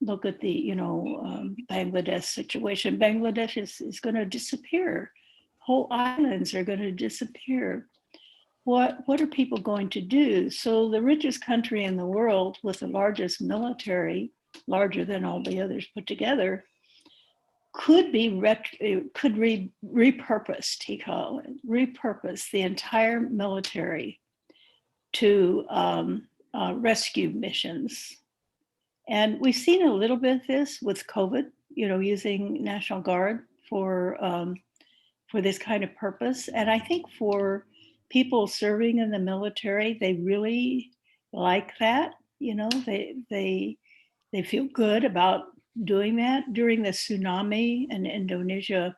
look at the, you know, Bangladesh situation. Bangladesh is going to disappear. Whole islands are going to disappear. What are people going to do? So the richest country in the world with the largest military, larger than all the others put together, could be repurposed, he called it, repurpose the entire military to rescue missions. And we've seen a little bit of this with COVID, you know, using National Guard for this kind of purpose. And I think for people serving in the military, they really like that. You know, they feel good about doing that. During the tsunami in Indonesia,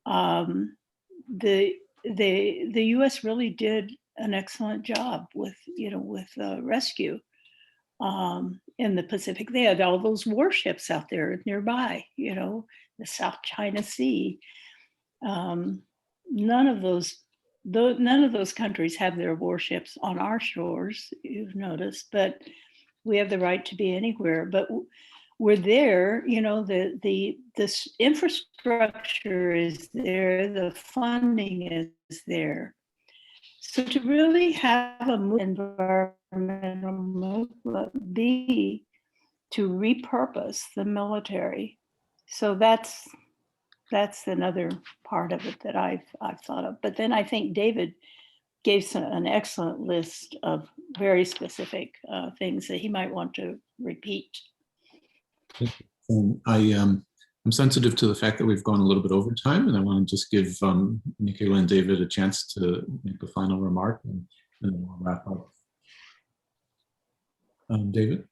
the U.S. really did an excellent job with, you know, with rescue in the Pacific. They had all those warships out there nearby, you know, the South China Sea. None of those countries have their warships on our shores, you've noticed, but we have the right to be anywhere. But we're there, you know, this infrastructure is there, the funding is there. So to really have a environmental movement be to repurpose the military. So that's another part of it that I've thought of. But then I think David gave an excellent list of very specific things that he might want to repeat. I'm sensitive to the fact that we've gone a little bit over time, and I want to just give Nikhil and David a chance to make a final remark, and then we'll wrap up. David?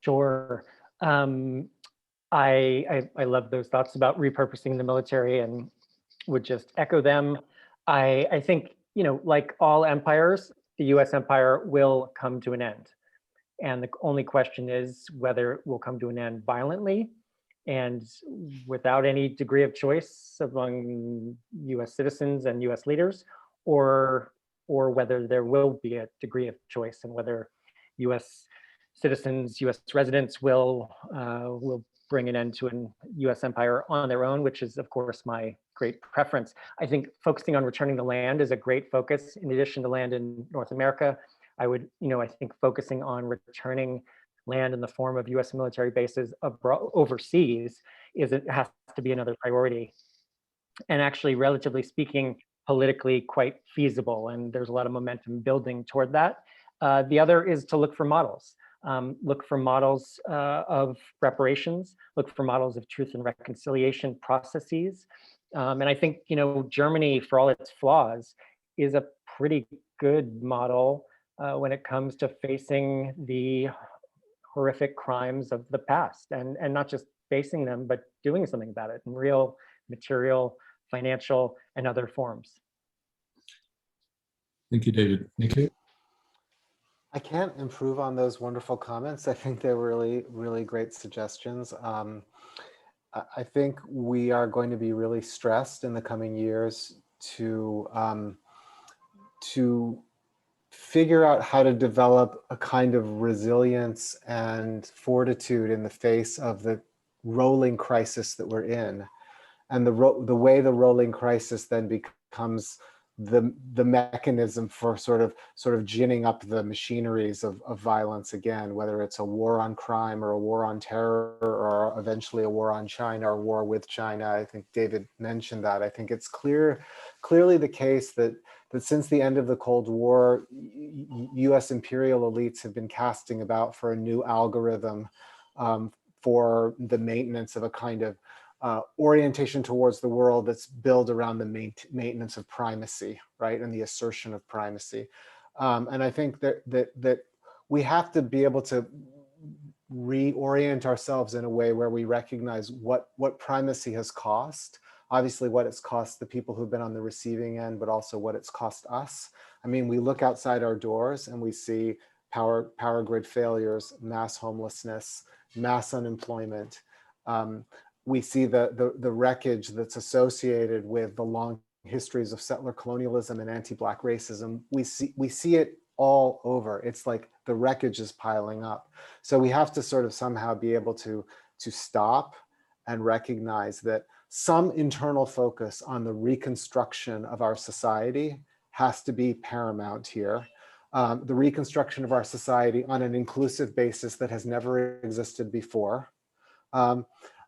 Sure. I love those thoughts about repurposing the military and would just echo them. I think, you know, like all empires, the US empire will come to an end. And the only question is whether it will come to an end violently and without any degree of choice among US citizens and US leaders, or whether there will be a degree of choice and whether US citizens, US residents will bring an end to an US empire on their own, which is of course my great preference. I think focusing on returning the land is a great focus. In addition to land in North America, I would, you know, I think focusing on returning land in the form of US military bases overseas has to be another priority. And actually, relatively speaking, politically quite feasible. And there's a lot of momentum building toward that. The other is to look for models. Look for models of reparations, look for models of truth and reconciliation processes. And I think, you know, Germany, for all its flaws, is a pretty good model when it comes to facing the horrific crimes of the past, and not just facing them, but doing something about it in real material, financial, and other forms. Thank you, David. Nikki? I can't improve on those wonderful comments. I think they're really, really great suggestions. I think we are going to be really stressed in the coming years to figure out how to develop a kind of resilience and fortitude in the face of the rolling crisis that we're in. And the way the rolling crisis then becomes the mechanism for sort of ginning up the machineries of violence again, whether it's a war on crime or a war on terror or eventually a war on China or war with China. I think David mentioned that. I think it's clearly the case that since the end of the Cold War, US imperial elites have been casting about for a new algorithm for the maintenance of a kind of orientation towards the world that's built around the maintenance of primacy, right, and the assertion of primacy. And I think that we have to be able to reorient ourselves in a way where we recognize what primacy has cost. Obviously, what it's cost the people who've been on the receiving end, but also what it's cost us. I mean, we look outside our doors and we see power grid failures, mass homelessness, mass unemployment. We see the wreckage that's associated with the long histories of settler colonialism and anti-Black racism. We see it all over. It's like the wreckage is piling up. So we have to sort of somehow be able to stop and recognize that some internal focus on the reconstruction of our society has to be paramount here. The reconstruction of our society on an inclusive basis that has never existed before,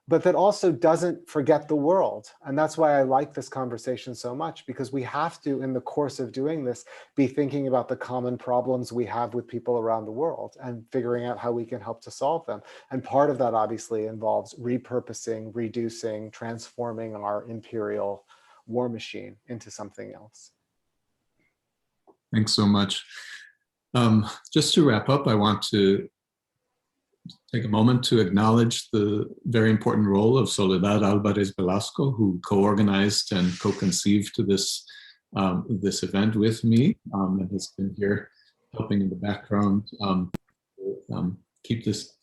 but that also doesn't forget the world. And that's why I like this conversation so much, because we have to, in the course of doing this, be thinking about the common problems we have with people around the world and figuring out how we can help to solve them. And part of that obviously involves repurposing, reducing, transforming our imperial war machine into something else. Thanks so much. Just to wrap up, I want to take a moment to acknowledge the very important role of Soledad Alvarez Velasco, who co-organized and co-conceived this event with me, and has been here helping in the background keep this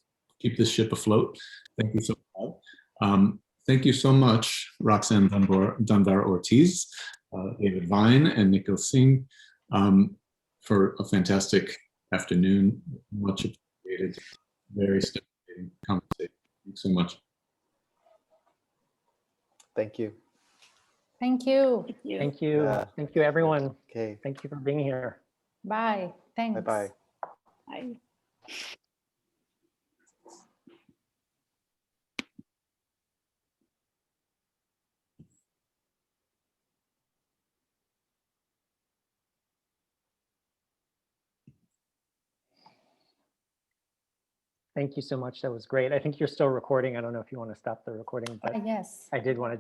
ship afloat. Thank you so much. Thank you so much, Roxanne Dunbar-Ortiz, David Vine, and Nikhil Singh, for a fantastic afternoon. Much appreciated. Very stimulating conversation. Thanks so much. Thank you. Thank you. Thank you. Thank you. Yeah. Thank you, everyone. Okay. Thank you for being here. Bye. Thanks. Bye-bye. Bye. Thank you so much. That was great. I think you're still recording. I don't know if you want to stop the recording, but Yes. I did want to just